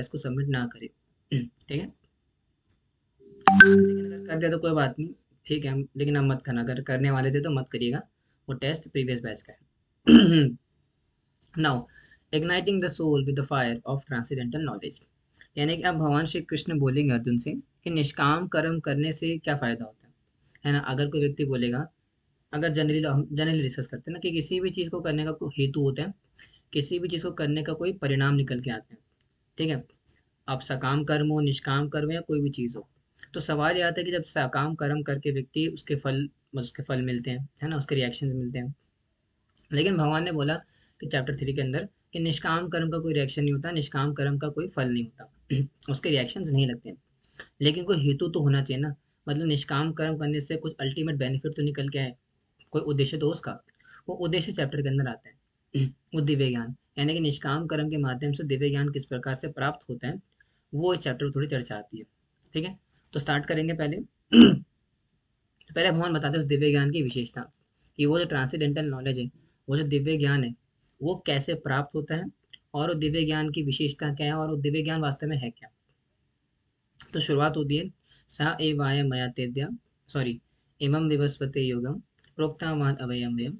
इसको सबमिट ना करे। ठीक है, लेकिन अगर कर दिया तो कोई बात नहीं, ठीक है, लेकिन अब मत करना, अगर करने वाले थे तो मत करिएगा, वो टेस्ट प्रीवियस बैच का है। Now igniting the soul with the fire of transcendental knowledge, यानी कि अब भगवान श्री कृष्ण बोलेंगे अर्जुन से कि निष्काम कर्म करने से क्या फायदा होता है ना। अगर कोई व्यक्ति बोलेगा, अगर जनरली हम जनरली डिस्कस करते हैं ना कि किसी भी चीज़ को करने का कोई हेतु होता है, किसी भी चीज़ को करने का कोई परिणाम निकल के आते हैं। ठीक है, अब सकाम कर्म हो, निष्काम कर्म हो, या कोई भी चीज़ हो, तो सवाल ये आता है कि जब सकाम कर्म करके व्यक्ति उसके फल मिलते हैं, है ना, उसके रिएक्शन मिलते हैं। लेकिन भगवान ने बोला कि चैप्टर 3 के अंदर कि निष्काम कर्म का कोई रिएक्शन नहीं होता, निष्काम कर्म का कोई फल नहीं होता। उसके रिएक्शंस नहीं लगते हैं। लेकिन कोई हेतु तो होना चाहिए ना, मतलब निष्काम कर्म करने से कुछ अल्टीमेट बेनिफिट तो निकल के आए, कोई उद्देश्य तो उसका, वो उद्देश्य चैप्टर के अंदर आता है। वो दिव्य ज्ञान, यानी कि निष्काम कर्म के माध्यम से दिव्य ज्ञान किस प्रकार से प्राप्त होता है, वो इस चैप्टर में थोड़ी चर्चा आती है। ठीक है, तो स्टार्ट करेंगे पहले। तो पहले भगवान बताते हैं उस दिव्य ज्ञान की विशेषता, कि वो जो ट्रांसेंडेंटल नॉलेज है, वो जो दिव्य ज्ञान है, वो कैसे प्राप्त होता है, और वो दिव्य ज्ञान की विशेषता क्या है, और वो दिव्य ज्ञान वास्तव में है क्या। तो शुरुआत होती है, सा एवाय मया तेद्या, सॉरी, इमं विवस्वते योगम प्रोक्तावान अवयम वयम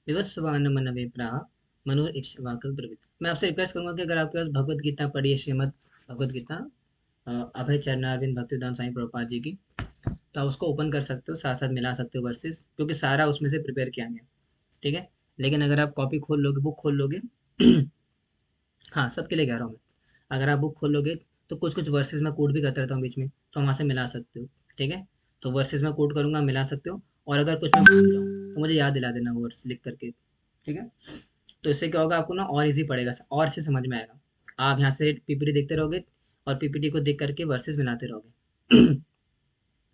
विवस्वान मनवे प्राह मनोर इक्ष्वाकल ब्रवीत। मैं आपसे रिक्वेस्ट करूंगा कि अगर आपके पास भगवत गीता पढ़ी है, श्रीमद भगवत गीता, अभय चरणारविंद भक्तिदान साईं प्रभुपाद जी की, तो आप उसको ओपन कर सकते हो, साथ साथ मिला सकते हो वर्सेस, क्योंकि सारा उसमें से प्रिपेयर किया गया। ठीक है, लेकिन अगर आप कॉपी खोल लोगे, बुक खोल लोगे, हाँ सबके लिए कह रहा हूँ मैं, अगर आप बुक खोल लोगे तो कुछ कुछ वर्सेस मैं कोड भी करता रहता हूँ बीच में, तो वहाँ से मिला सकते हो। ठीक है, तो वर्सेस मैं कोड करूंगा, मिला सकते हो, और अगर कुछ मैं भूल जाऊँ तो मुझे याद दिला देना वर्ड्स लिख करके। ठीक है, तो इससे क्या होगा, आपको ना और इजी पड़ेगा, और अच्छे समझ में आएगा। आप यहाँ से पीपीटी देखते रहोगे, और पीपीटी को देख करके वर्सेस मिलाते रहोगे।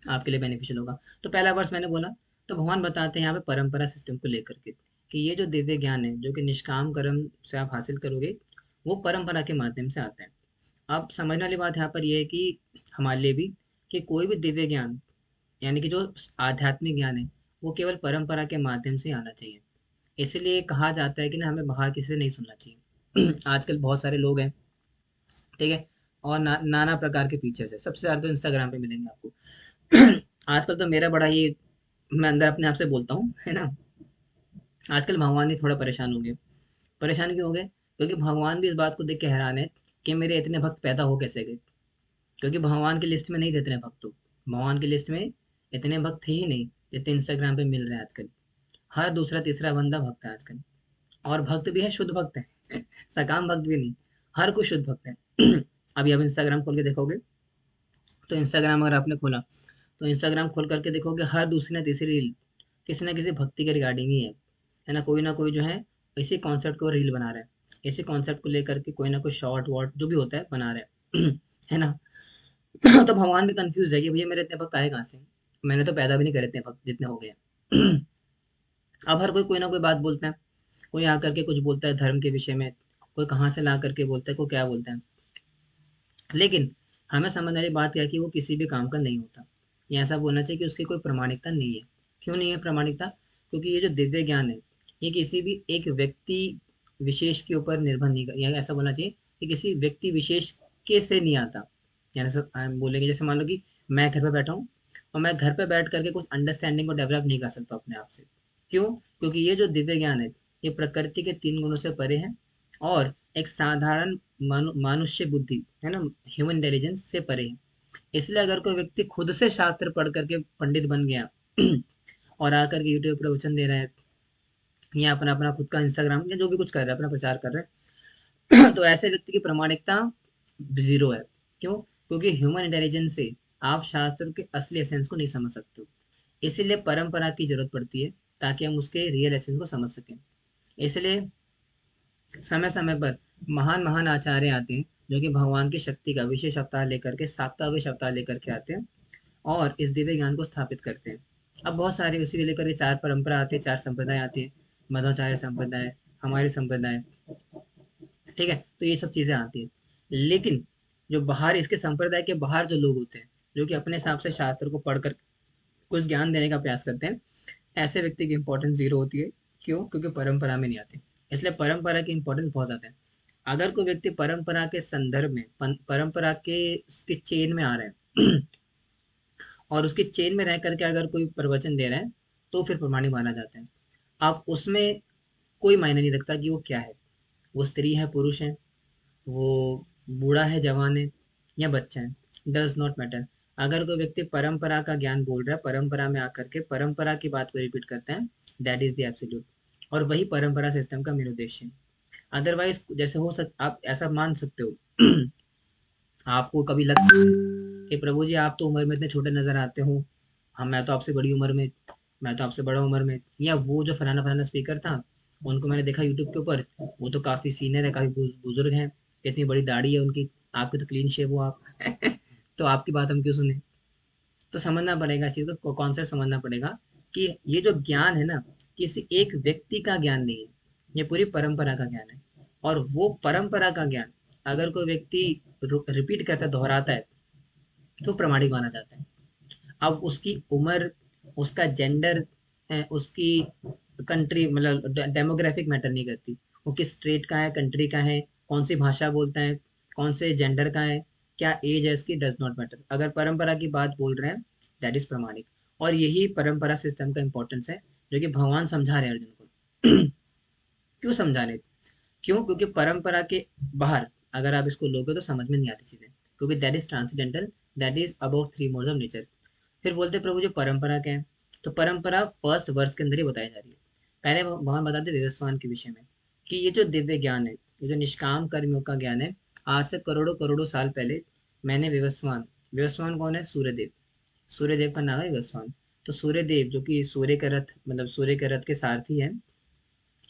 आपके लिए बेनिफिशियल होगा। तो पहला वर्ष मैंने बोला, तो भगवान बताते हैं यहाँ पे परंपरा सिस्टम को लेकर के, कि ये जो दिव्य ज्ञान है जो कि निष्काम कर्म से आप हासिल करोगे, वो परंपरा के माध्यम से आता है। अब समझने वाली बात यहाँ पर यह है कि हमारे लिए भी, कि कोई भी दिव्य ज्ञान, यानी कि जो आध्यात्मिक ज्ञान है, वो केवल परंपरा के माध्यम से आना चाहिए। इसलिए कहा जाता है कि ना हमें बाहर किसी से नहीं सुनना चाहिए। आजकल बहुत सारे लोग हैं, ठीक है, और नाना प्रकार के फीचर्स है, सबसे ज्यादा तो इंस्टाग्राम पे मिलेंगे आपको। आजकल तो मेरा बड़ा ही, मैं अंदर अपने आप से बोलता हूँ, है ना, आजकल भगवान ही थोड़ा परेशान हो गए। परेशान क्यों हो गए, क्योंकि भगवान भी इस बात को देख के हैरान है कि मेरे इतने भक्त पैदा हो कैसे गए। क्योंकि भगवान की लिस्ट में नहीं थे इतने भक्त, तो भगवान की लिस्ट में इतने भक्त थे ही नहीं जितने इंस्टाग्राम पे मिल रहे हैं आजकल। हर दूसरा तीसरा बंदा भक्त है आजकल, और भक्त भी है, शुद्ध भक्त है। सकाम भक्त भी नहीं, हर कोई शुद्ध भक्त है। अभी आप इंस्टाग्राम खोल के देखोगे, तो इंस्टाग्राम अगर आपने खोला, तो इंस्टाग्राम खोल करके देखोगे हर दूसरी ना तीसरी रील किसी ना किसी भक्ति के रिगार्डिंग ही है ना कोई जो है इसी कॉन्सेप्ट को रील बना रहा है, इसी कॉन्सेप्ट को लेकर के कोई ना कोई शॉर्ट वॉर्ट जो भी होता है बना रहा है। है ना। तो भगवान भी कंफ्यूज है कि भैया मेरे इतने भक्त आए कहाँ से, मैंने तो पैदा भी नहीं करे इतने भक्त जितने हो गए। अब हर कोई कोई ना कोई बात बोलता है, कोई आकर के कुछ बोलता है धर्म के विषय में, कोई कहाँ से ला करके बोलता है, कोई क्या बोलता है। लेकिन हमें समझने वाली बात क्या है कि वो किसी भी काम का नहीं होता, ये ऐसा बोलना चाहिए कि उसकी कोई प्रामाणिकता नहीं है। क्यों नहीं है प्रामाणिकता, क्योंकि ये जो दिव्य ज्ञान है, ये किसी भी एक व्यक्ति विशेष के ऊपर निर्भर नहीं कर, या ऐसा बोलना चाहिए कि किसी व्यक्ति विशेष के से नहीं आता। यानी सब हम बोलेंगे, जैसे मान लो कि मैं घर पे बैठा हूँ, और मैं घर पे बैठ करके कुछ अंडरस्टैंडिंग को डेवलप नहीं कर सकता अपने आप से। क्यों, क्योंकि ये जो दिव्य ज्ञान है, ये प्रकृति के 3 गुणों से परे है, और एक साधारण मानुष्य बुद्धि, है ना, ह्यूमन इंटेलिजेंस से परे है। इसलिए अगर कोई व्यक्ति खुद से शास्त्र पढ़ करके पंडित बन गया, और आकर के यूट्यूब पर प्रवचन दे रहा है, या अपना अपना खुद का इंस्टाग्राम या जो भी कुछ कर रहा है अपना प्रचार कर रहे हैं, तो ऐसे व्यक्ति की प्रामाणिकता जीरो है। क्यों, क्योंकि ह्यूमन इंटेलिजेंस से आप शास्त्र के असली एसेंस को नहीं समझ सकते हो। इसीलिए परंपरा की जरूरत पड़ती है, ताकि हम उसके रियल एसेंस को समझ सकें। इसलिए समय समय पर महान महान आचार्य आते हैं, जो कि भगवान की शक्ति का विशेष अवतार लेकर के, साप्ताहिक अवतार लेकर के आते हैं, और इस दिव्य ज्ञान को स्थापित करते हैं। अब बहुत सारे उसी को लेकर के 4 परंपरा आती है, 4 संप्रदाय आती है, मध्वाचार्य संप्रदाय, हमारे संप्रदाय। ठीक है, तो ये सब चीजें आती हैं। लेकिन जो बाहर, इसके संप्रदाय के बाहर जो लोग होते हैं, जो कि अपने हिसाब से शास्त्र को पढ़कर कुछ ज्ञान देने का प्रयास करते हैं, ऐसे व्यक्ति की इंपॉर्टेंस जीरो होती है। क्यों, क्योंकि परंपरा में नहीं आते। इसलिए परंपरा की इंपॉर्टेंस बहुत ज्यादा है। अगर कोई व्यक्ति परंपरा के संदर्भ में परंपरा के उसकी चेन में आ रहा है और उसकी चेन में रह करके अगर कोई प्रवचन दे रहा है तो फिर प्रमाणिक माना जाता है। अब उसमें कोई मायने नहीं रखता कि वो क्या है, वो स्त्री है पुरुष है, वो बूढ़ा है जवान है या बच्चा है, डज नॉट मैटर। अगर कोई व्यक्ति परंपरा का ज्ञान बोल रहा है, परंपरा में आकर के परंपरा की बात को रिपीट करता है, दैट इज द एब्सोल्यूट। और वही परंपरा सिस्टम का मेन उद्देश्य है। अदरवाइज जैसे हो आप ऐसा मान सकते हो आपको कभी लग सकता है कि प्रभु जी आप तो उम्र में इतने छोटे नजर आते हो, हम मैं तो आपसे बड़ी उम्र में, मैं तो आपसे बड़ा उम्र में, या वो जो फलाना फलाना स्पीकर था उनको मैंने देखा यूट्यूब के ऊपर, वो तो काफी सीनियर है, काफी बुजुर्ग हैं, इतनी बड़ी दाढ़ी है उनकी, आपकी तो क्लीन शेव हो आप तो आपकी बात हम क्यों सुने। तो समझना पड़ेगा इस चीज को, कॉन्सेप्ट समझना पड़ेगा कि ये जो ज्ञान है ना, किसी एक व्यक्ति का ज्ञान नहीं है, ये पूरी परंपरा का ज्ञान है। और वो परंपरा का ज्ञान अगर कोई व्यक्ति रिपीट करता है, दोहराता है, तो प्रमाणिक माना जाता है। अब उसकी उम्र, उसका जेंडर, उसकी कंट्री मतलब डेमोग्राफिक मैटर नहीं करती, वो किस स्टेट का है, कंट्री का है, कौन सी भाषा बोलता है, कौन से जेंडर का है, क्या एज है उसकी, डज नॉट मैटर। अगर परंपरा की बात बोल रहे हैं दैट इज प्रमाणिक। और यही परंपरा सिस्टम का इंपॉर्टेंस है जो कि भगवान समझा रहे हैं अर्जुन को क्यों समझा रहे, क्यों, क्योंकि परंपरा के बाहर अगर आप इसको लोगे तो समझ में नहीं आती चीजें, क्योंकि that is transcendental, that is above three modes of nature. फिर बोलते प्रभु जी परंपरा क्या है, तो परंपरा फर्स्ट वर्स के अंदर ही बताई जा रही है। पहले भगवान बताते विवस्वान के विषय में कि ये जो दिव्य ज्ञान है, ये जो निष्काम कर्मियों का ज्ञान है, आज से करोड़ों करोड़ों साल पहले मैंने विवस्वान, विवस्वान कौन है, सूर्यदेव, सूर्यदेव का नाम है विवस्वान। तो सूर्यदेव जो कि सूर्य के रथ मतलब सूर्य के रथ के सारथी है,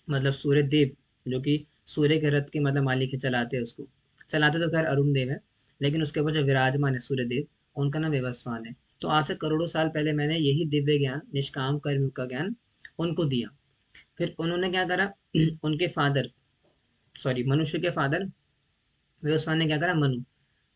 मतलब सूर्य देव जो कि सूर्य के रथ के मतलब मालिक है, चलाते हैं उसको, चलाते तो खैर अरुण देव है, लेकिन उसके ऊपर जो विराजमान है सूर्य देव, उनका नाम विवस्वान है। तो आज से करोड़ों साल पहले मैंने यही दिव्य ज्ञान, निष्काम कर्म का ज्ञान उनको दिया। फिर उन्होंने क्या करा उनके फादर, सॉरी मनुष्य के फादर विवस्वान ने क्या करा, मनु,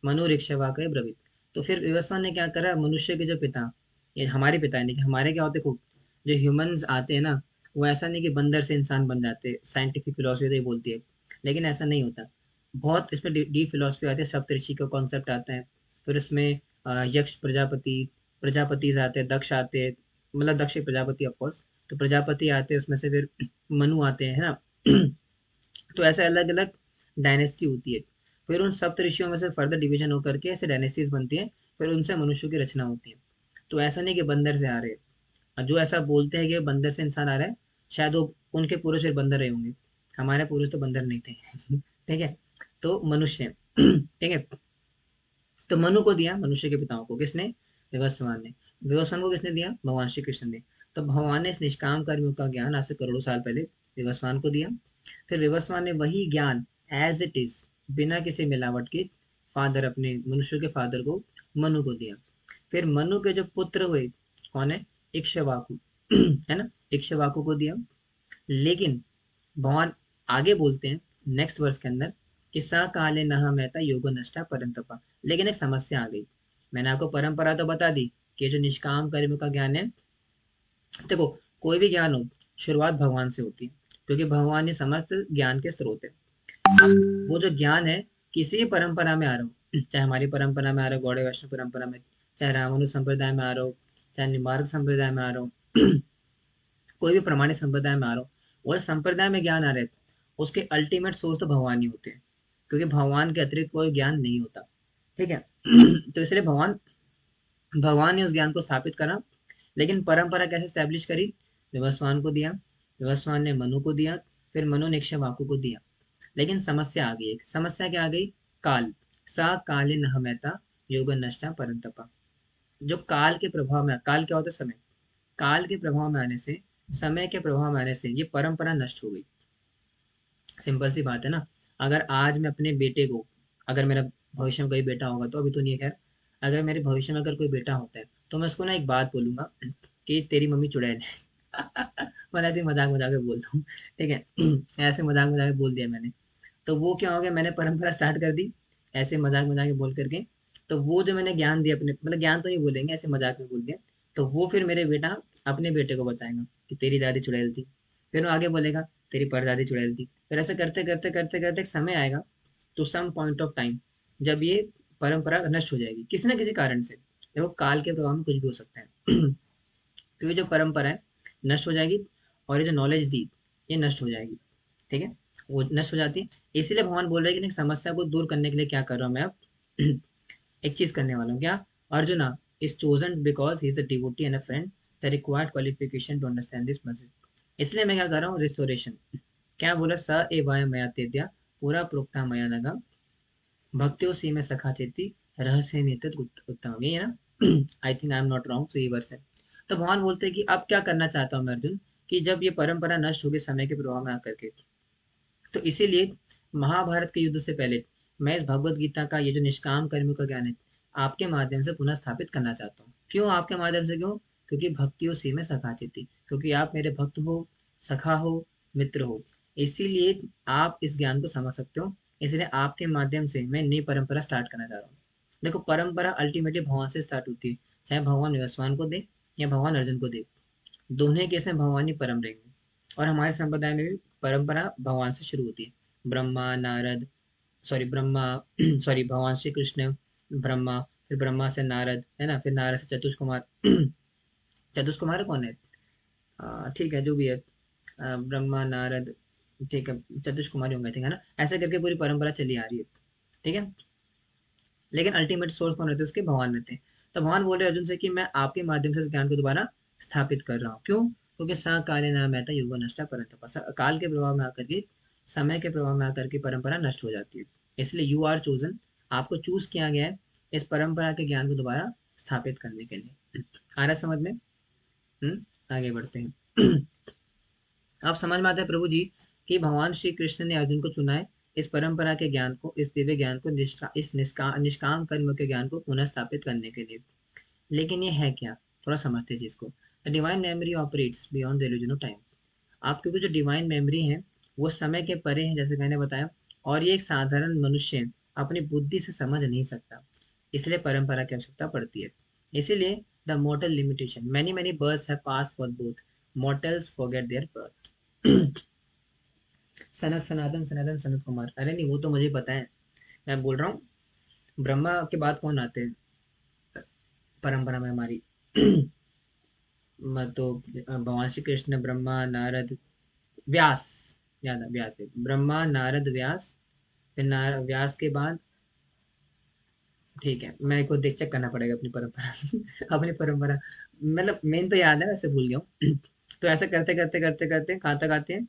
मनु ऋक्षवा के ब्रवित। तो फिर विवस्वान ने क्या करा, मनुष्य के जो पिता, ये हमारे पिता है, नहीं कि हमारे क्या होते खूब, जो ह्यूमंस आते हैं ना, वो ऐसा नहीं कि बंदर से इंसान बन जाते, साइंटिफिक फिलोसफी तो ये बोलती है, लेकिन ऐसा नहीं होता। बहुत इसमें डीप फिलोसफी आती है, सप्तऋषि का कॉन्सेप्ट आता है। फिर उसमें यक्ष प्रजापति, प्रजापति आते हैं, दक्ष आते हैं, मतलब दक्ष एक प्रजापति ऑफकोर्स, तो प्रजापति आते हैं उसमें से, फिर मनु आते हैं, है ना तो ऐसे अलग अलग डायनेस्टी होती है। फिर उन सप्त ऋषियों में से फर्दर डिवीजन होकर के ऐसे डायनेस्टीज बनती है, फिर उनसे मनुष्यों की रचना होती है। तो ऐसा नहीं कि बंदर से आ रहे हैं, और जो ऐसा बोलते हैं कि बंदर से इंसान आ रहा है, शायद वो उनके पूर्वज फिर बंदर रहे होंगे, हमारे पूर्वज तो बंदर नहीं थे ठीक है, तो मनुष्य ठीक है। तो मनु को दिया, मनुष्य के पिताओं को किसने, विवस्वान ने। विवस्वान को किसने दिया, भगवान श्री कृष्ण ने। तो भगवान ने इस निष्काम कर्मियों का ज्ञान आज से करोड़ों साल पहले विवस्वान को दिया। फिर विवस्वान ने वही ज्ञान एज इट इज, बिना किसी मिलावट के, फादर अपने मनुष्य के फादर को, मनु को दिया। फिर मनु के जो पुत्र हुए, कौन है, इक्ष्वाकु है ना, इक्ष्वाकु को दिया। लेकिन भगवान आगे बोलते हैं नेक्स्ट वर्स के अंदर कि सा काले नह मेहता योगो नष्टा परंतपा। लेकिन एक समस्या आ गई। मैंने आपको परंपरा तो बता दी कि ये जो निष्काम कर्म का ज्ञान है, देखो कोई भी ज्ञान हो, शुरुआत भगवान से होती है, क्योंकि भगवान ही समस्त ज्ञान के स्रोत है। अब वो जो ज्ञान है, किसी भी परंपरा में आ रहा हो, चाहे हमारी परंपरा में आ रहा हो, गौड़े वैष्णव परंपरा में, चाहे रामानुज संप्रदाय में आ रहा हो, चाहे निम्बार्क संप्रदाय में आ रहा हो कोई भी प्रमाणित संप्रदाय में आ रहा हो, वो संप्रदाय में ज्ञान आ रहे, उसके अल्टीमेट सोर्स तो भगवान ही होते हैं, क्योंकि भगवान के अतिरिक्त कोई ज्ञान नहीं होता। ठीक है तो इसलिए भगवान भगवान ने उस ज्ञान को स्थापित करा। लेकिन परंपरा कैसे स्टैब्लिश करी, विवस्वान को दिया, विवस्वान ने मनु को दिया, फिर मनु ने इक्ष्वाकु को दिया। लेकिन समस्या आ गई, एक समस्या क्या आ गई, काल, सा काले नहमेता योग नष्टा परंतपा। जो काल के प्रभाव में, काल क्या होता है, समय, काल के प्रभाव में आने से, समय के प्रभाव में आने से ये परंपरा नष्ट हो गई। सिंपल सी बात है ना। अगर आज मैं अपने बेटे को, अगर मेरा भविष्य में कोई बेटा होगा, तो अभी तो नहीं है खैर, अगर मेरे भविष्य में अगर कोई बेटा होता है, तो मैं उसको ना एक बात बोलूंगा कि तेरी मम्मी चुड़ैल है मतलब ऐसे मजाक मजाक में बोलता हूँ, ठीक है ऐसे मजाक मजाक में बोल दिया मैंने, तो वो क्या हो गया, मैंने परंपरा स्टार्ट कर दी ऐसे मजाक मजाक में बोल करके। तो वो जो मैंने ज्ञान दिया अपने, मतलब ज्ञान तो नहीं बोलेंगे, ऐसे मजाक में बोल दिया, तो वो फिर मेरे बेटा अपने बेटे को बताएगा कि तेरी दादी चुड़ैल थी। फिर वो आगे बोलेगा तेरी परदादी चुड़ैल थी। फिर ऐसे करते करते करते करते एक समय आएगा, तो सम पॉइंट ऑफ टाइम, जब ये परंपरा नष्ट हो जाएगी किसी ना किसी कारण से। देखो काल के प्रभाव में कुछ भी हो सकता है। क्योंकि जो परंपरा है नष्ट हो जाएगी, और ये जो नॉलेज दी ये नष्ट हो जाएगी। ठीक है, वो नष्ट हो जाती है। इसीलिए भगवान बोल रहे हैं कि नहीं, समस्या को दूर करने के लिए क्या कर रहा हूँ मैं अब, एक चीज करने वाला हूँ। क्या? Arjuna is chosen because he is a devotee and a friend the required qualification to understand this message. इसलिए मैं क्या कर रहा हूँ, रिस्टोरेशन। क्या बोला? स एवाय मया तेद्या पूरा प्रोक्ता मया नगा भक्त्यो सी में सखा चेती रहस्य में उत्तम, ये है ना? I think I am not wrong, so ये वर्ष है। तो भगवान बोलते हैं कि अब क्या करना चाहता हूँ मैं अर्जुन, कि जब ये परंपरा नष्ट होगी समय के प्रभाव में आकर के, तो इसीलिए महाभारत के युद्ध से पहले मैं इस भगवत गीता का ये जो निष्काम कर्म का ज्ञान है आपके माध्यम से पुनः स्थापित करना चाहता हूँ। क्यों आपके माध्यम से? क्यों? क्योंकि भक्तियों सी में सखा चित्ती, क्योंकि आप मेरे भक्त हो, सखा हो, मित्र हो। इसीलिए आप इस ज्ञान को समझ सकते हो। इसलिए आपके माध्यम से मैं नई परंपरा स्टार्ट करना चाह रहा हूँ। देखो परंपरा अल्टीमेटली भगवान से स्टार्ट होती है, चाहे भगवान विवस्वान को दे या भगवान अर्जुन को दे, दोनों केस में भगवान ही परम रहेंगे। और हमारे संप्रदाय में भी परंपरा भगवान से शुरू होती है। ब्रह्मा नारद, सॉरी ब्रह्मा सॉरी भगवान श्री कृष्ण, ब्रह्मा, फिर ब्रह्मा से नारद, है ना, फिर नारद से चतुष कुमार। चतुष कुमार कौन है? ठीक है, जो भी है, ब्रह्मा नारद, ठीक है, चतुष कुमारी होंगे, ठीक है ना? ऐसे करके पूरी परंपरा चली आ रही है। ठीक है, लेकिन अल्टीमेट सोर्स कौन रहते हैं उसके? भगवान रहते हैं। तो भगवान बोल रहे हैं अर्जुन से कि मैं आपके माध्यम से इस ज्ञान को दोबारा स्थापित कर रहा हूँ। क्यों? क्योंकि सा काले नाम महता युग नष्टा परंतपा, काल के प्रभाव में आकर के, समय के प्रभाव में आकर के परंपरा नष्ट हो जाती है। इसलिए यू आर चोजन, आपको चूज किया गया है इस परंपरा के ज्ञान को दोबारा स्थापित करने के लिए। आ रहा है समझ में? आगे बढ़ते हैं। अब समझ में आता है प्रभु जी कि भगवान श्री कृष्ण ने अर्जुन को चुना है इस परंपरा के ज्ञान को, इस दिव्य ज्ञान को, निष्काम कर्म के ज्ञान को पुनः स्थापित करने के लिए। लेकिन ये है क्या? थोड़ा समझते हैं जिसको। Divine memory operates beyond the illusion of time. आप क्योंकि जो डिवाइन मेमोरी है वो समय के परे है, जैसे मैंने बताया, और ये एक साधारण मनुष्य अपनी बुद्धि से समझ नहीं सकता। इसलिए परंपरा की आवश्यकता पड़ती है। इसीलिए the mortal limitation, many many births have passed for both, mortals forget their birth. Sanat Sanatan Sanatan Sanat Kumar, अरे नहीं वो तो मुझे पता है। मैं बोल रहा हूँ ब्रह्मा के बाद कौन आते हैं परंपरा में हमारी? तो भगवान श्री कृष्ण, ब्रह्मा, नारद, व्यास। याद है व्यास है, ब्रह्मा नारद व्यास, फिर व्यास के बाद, ठीक है, मेरे को देख चेक करना पड़ेगा अपनी परंपरा। अपनी परंपरा, मतलब मेन तो याद है, वैसे भूल गया हूँ। तो ऐसे करते करते करते करते कहाँ तक आते हैं?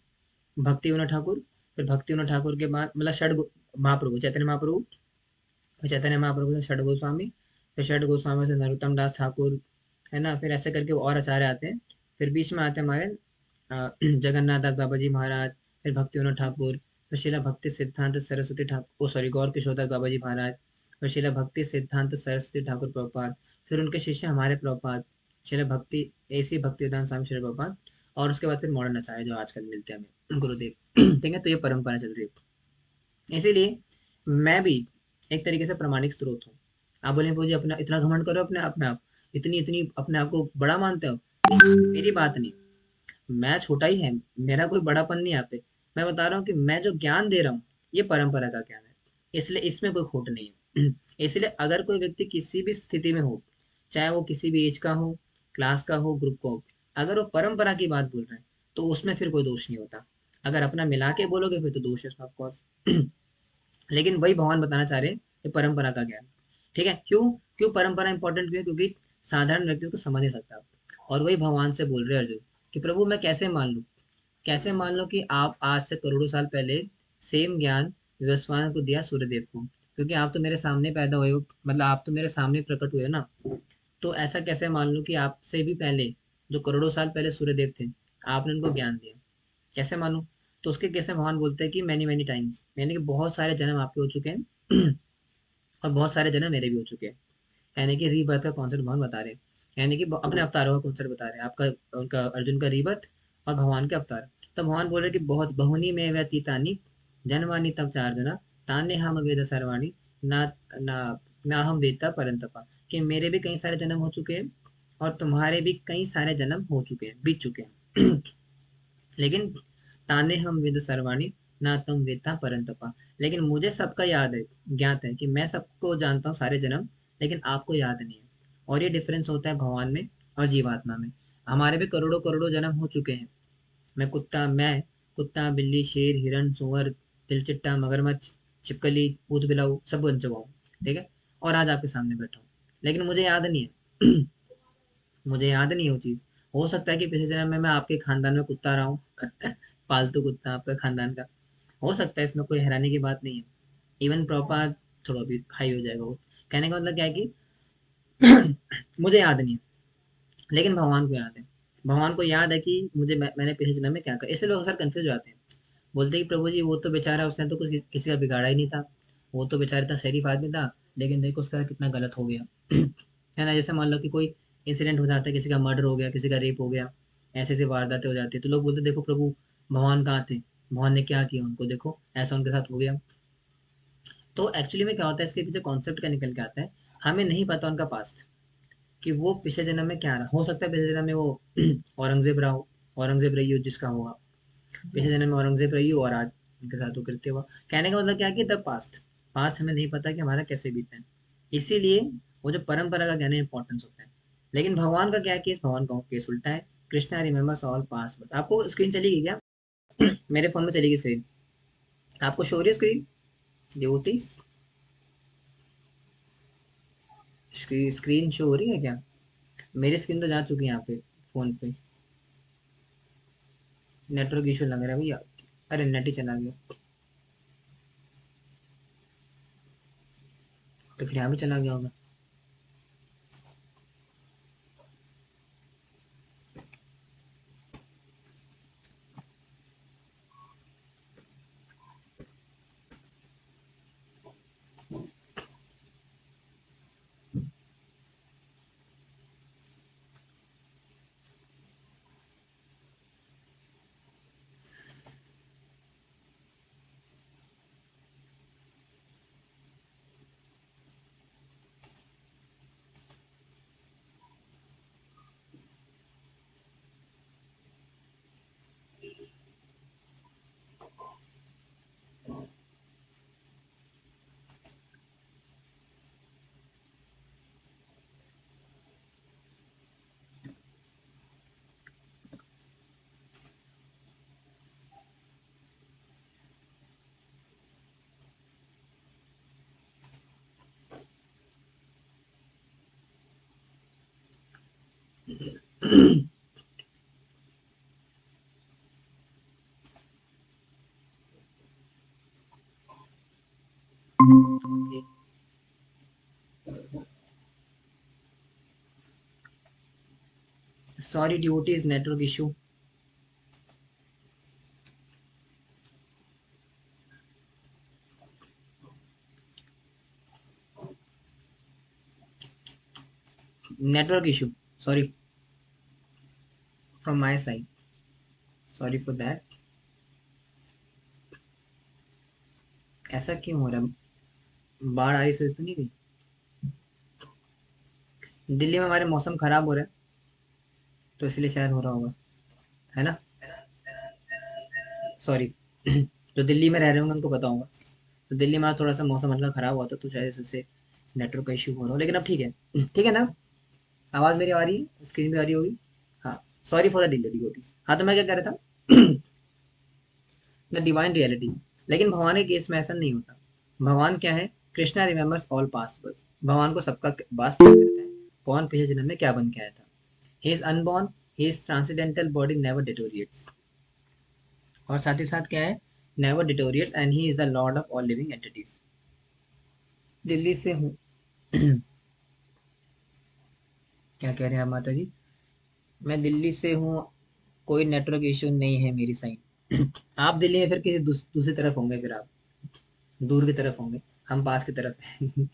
भक्ति विनोद ठाकुर। फिर भक्ति विनोद ठाकुर के बाद मतलब महाप्रभु चैतन्य महाप्रभु, फिर चैतन्य महाप्रभु से षड गोस्वामी, फिर षड गोस्वामी से नरोत्तम दास ठाकुर, है ना, फिर ऐसे करके और आचार्य आते हैं। फिर बीच में आते हैं हमारे जगन्नाथ दास बाबा जी महाराज, फिर भक्ति विनोद ठाकुर, फिर शिला भक्ति सिद्धांत सरस्वती ठाकुर, ओ सॉरी गौर किशोर दास बाबा जी महाराज, फिर शिला भक्ति सिद्धांत सरस्वती ठाकुर प्रभुपाद, फिर उनके शिष्य हमारे प्रभुपाद, शिला भक्ति ऐसी भक्ति वेदांत स्वामी श्री प्रभुपाद, और उसके बाद फिर मॉडर्न आचार्य जो आजकल मिलते हैं हमें, गुरुदेव। ठीक है, तो ये परंपरा चल रही है। इसीलिए मैं भी एक तरीके से प्रमाणिक स्रोत हूँ। आप बोले मुझे अपना इतना घमंड करो अपने आप में, आप इतनी इतनी अपने आप को बड़ा मानते हो, मेरी बात नहीं। मैं छोटा ही है, मेरा कोई बड़ापन नहीं यहाँ पे। मैं बता रहा हूँ कि मैं जो ज्ञान दे रहा हूँ ये परंपरा का ज्ञान है, इसलिए इसमें कोई खोट नहीं है। इसलिए अगर कोई व्यक्ति किसी भी स्थिति में हो, चाहे वो किसी भी एज का हो, क्लास का हो, ग्रुप का हो, अगर वो परंपरा की बात बोल रहे हैं तो उसमें फिर कोई दोष नहीं होता। अगर अपना मिला के बोलोगे फिर तो दोष है उसमें ऑफकोर्स। लेकिन वही भगवान बताना चाह रहे हैं कि परंपरा का ज्ञान। ठीक है, क्यों? क्यों परंपरा इंपॉर्टेंट? क्यों? क्योंकि साधारण व्यक्ति को समझ नहीं सकता। और वही भगवान से बोल रहे हैं अर्जुन कि प्रभु मैं कैसे मान लूं, कैसे मान लो कि आप आज से करोड़ों साल पहले सेम ज्ञान विवस्वान को दिया सूर्यदेव को, क्योंकि आप तो मेरे सामने पैदा हुए हो, मतलब आप तो मेरे सामने प्रकट हुए हो ना। तो ऐसा कैसे मान लो कि आपसे भी पहले, जो करोड़ों साल पहले सूर्यदेव थे, आपने उनको ज्ञान दिया? कैसे मानूं? तो उसके कैसे भगवान बोलते हैं कि मैनी मैनी टाइम्स, यानी कि बहुत सारे जन्म आपके हो चुके हैं। और बहुत सारे जन्म मेरे भी हो चुके हैं। यानी कि रीबर्थ का कॉन्सेप्ट भगवान बता रहे हैं, यानी कि अपने अवतारों का कॉन्सेप्ट बता रहे हैं, आपका उनका अर्जुन का रीबर्थ और भगवान के अवतार। तो भगवान बोल रहे हैं कि बहुत बहुनी में व्यतीतानी जन्मानी तब चार्जुना तान्य हम वेद सर्वाणी ना ना ना हम वेदता परंतपा, कि मेरे भी कई सारे जन्म हो चुके हैं और तुम्हारे भी कई सारे जन्म हो चुके हैं, बीत चुके हैं। लेकिन ताने हम वेद सर्वाणी ना तुम वेत्ता परंतपा। लेकिन मुझे सबका याद है, ज्ञात है कि मैं सबको जानता हूँ सारे जन्म, लेकिन आपको याद नहीं है। और ये डिफरेंस होता है भगवान में और जीवात्मा में। हमारे भी करोड़ों करोड़ों जन्म हो चुके हैं। मैं कुत्ता बिल्ली शेर हिरण सुअर तिलचिट्टा मगरमच्छ छिपकली ऊद बिलाऊ सब बन चुका हूँ। ठीक है, और आज आपके सामने बैठा हूँ, लेकिन मुझे याद नहीं है। मुझे याद नहीं है वो चीज। हो सकता है कि पिछले जन्म में मैं आपके खानदान में कुत्ता रहा हूँ। पालतू कुत्ता आपका खानदान का। हो सकता है, इसमें कोई हैरानी की बात नहीं है। इवन प्रॉपर थोड़ा भी हाई हो जाएगा वो। कहने का मतलब क्या है कि मुझे याद नहीं है, लेकिन भगवान को याद है। भगवान को याद है कि मैंने पिछले जन्म में क्या करा। इसलिए लोग अक्सर कंफ्यूज हो जाते हैं। बोलते हैं कि प्रभु जी वो तो बेचारा, उसने तो कुछ किसी का बिगाड़ा ही नहीं था। वो तो बेचारा इतना शरीफ आदमी था, लेकिन देखो उसका कितना गलत हो गया। है ना, जैसे मान लो कि कोई इंसिडेंट हो जाता है, किसी का मर्डर हो गया, किसी का रेप हो गया, ऐसे ऐसे वारदातें हो जाती है, तो लोग बोलते देखो प्रभु भगवान कहाँ थे, भगवान ने क्या किया उनको, देखो ऐसा उनके साथ हो गया। तो एक्चुअली में क्या होता है, इसके पीछे कॉन्सेप्ट क्या निकल के आता है, हमें नहीं पता उनका पास्ट, कि वो पिछले जन्म में क्या रहा। हो सकता है पिछले जन्म में वो औरंगजेब रहा हो, औरंगजेब रही हो जिसका होगा, पिछले जन्म में औरंगजेब रही हो और आज उनके साथ वो कृत्य हुआ। कहने का मतलब क्या है कि द पास्ट, पास्ट हमें नहीं पता कि हमारा कैसे बीता है। इसीलिए वो जो परंपरा का कहने इंपॉर्टेंस होता है। लेकिन भगवान का क्या केस, भगवान का केस उल्टा है। Krishna remembers all past. बस आपको स्क्रीन चलेगी क्या? मेरे फोन में चलेगी स्क्रीन। आपको शो हो रही है स्क्रीन ड्यूटी? स्क्रीन शो हो रही है क्या? मेरी स्क्रीन तो जा चुकी है यहाँ पे फोन पे। नेटवर्क इशू लग रहा है भैया। अरे नेट ही चला गया। तो फिर यहाँ भी चला गया होगा। Okay, sorry duty is network issue. Network issue, sorry from my side, sorry for that. ऐसा क्यों हो रहा है? बाढ़ आ रही सोच तो नहीं गई? दिल्ली में हमारे मौसम खराब हो रहा है, तो इसलिए शायद हो रहा होगा, है ना? सॉरी। जो दिल्ली में रह रहे होंगे उनको पता होगा। तो दिल्ली में आज थोड़ा सा मौसम हल्का खराब हुआ था, तो शायद इससे नेटवर्क का इशू हो रहा हो, लेकिन अब ठीक है। ठीक है ना? आवाज मेरी आ रही है, स्क्रीन भी आ रही होगी। हाँ, sorry for the delay devotees. हाँ, तो मैं क्या कह रहा था? The divine reality. लेकिन भगवान के केस में ऐसा नहीं होता। भगवान क्या है? Krishna remembers all past. बस भगवान को सबका पास्ट याद रहता है, कौन पिछले जन्म में क्या बन के आया था। He is unborn, he is transcendental body never डिटोरिएट्स। और साथ ही साथ क्या है? Never डिटोरिएट्स and he is the Lord of all living entities. Delhi से हूँ। क्या कह रहे हैं आप माता जी? मैं दिल्ली से हूँ, कोई नेटवर्क इशू नहीं है मेरी साइड। आप दिल्ली में फिर किसी दूसरी तरफ होंगे, फिर आप दूर की तरफ होंगे, हम पास की तरफ हैं।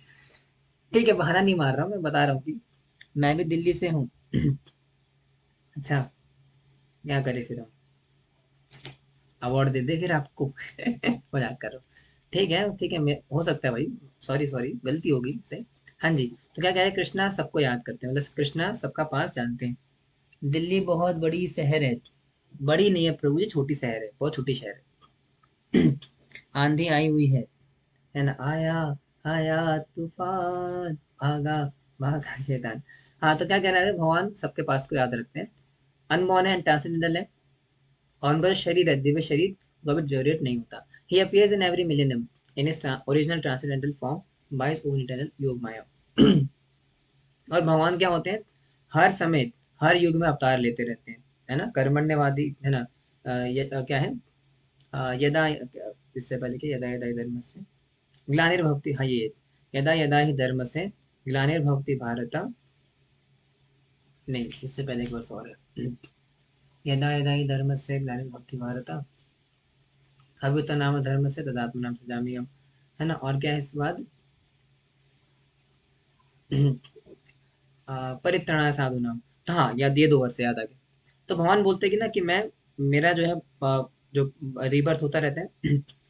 ठीक है, बहाना नहीं मार रहा हूँ, मैं बता रहा हूँ कि मैं भी दिल्ली से हूँ। अच्छा, क्या करें फिर हम? अवार्ड दे दे फिर आपको। मजाक कर रहा हूँ। ठीक है ठीक है, हो सकता है भाई। सॉरी सॉरी, गलती होगी से। हाँ जी। तो क्या कह रहे हैं, कृष्णा सबको याद करते हैं, मतलब कृष्णा सबका पास जानते हैं। दिल्ली बहुत बड़ी शहर है। बड़ी नहीं है प्रभु जी, छोटी शहर है, बहुत छोटी शहर है। आंधी आई हुई है ना, आया आया तूफान, भागा भागा शैतान। हाँ, तो क्या कहना है, भगवान सबके पास को याद रखते हैं, अनमोल है एंड ट्रांसेंडेंटल है, और उनका जो शरीर है, दिव्य शरीर, वो अभी जनरेट नहीं होता। ही appears in every millennium in his original transcendental form by his own eternal योग माया। और भगवान क्या होते हैं, हर समय, हर युग में अवतार लेते रहते हैं, है ना, कर्मण्यवादी, है ना। क्या है, यदा इससे पहले कि यदा यदा ही धर्म से ग्लानिर्भवति, हाँ ये यदा यदा ही धर्म से ग्लानिर्भवति भारत, नहीं इससे पहले एक वर्ष और है, यदा यदा ही धर्म से ग्लानिर्भवति भारत अभ्युत नाम धर्म से तदात्म नाम सजामी हम, है ना। और क्या है इसके बाद, परित्राणाय साधु नाम, तो हाँ याद, ये 2 वर्ष याद आ गए। तो भगवान बोलते कि ना कि मैं, मेरा जो है जो रीबर्थ होता रहता है।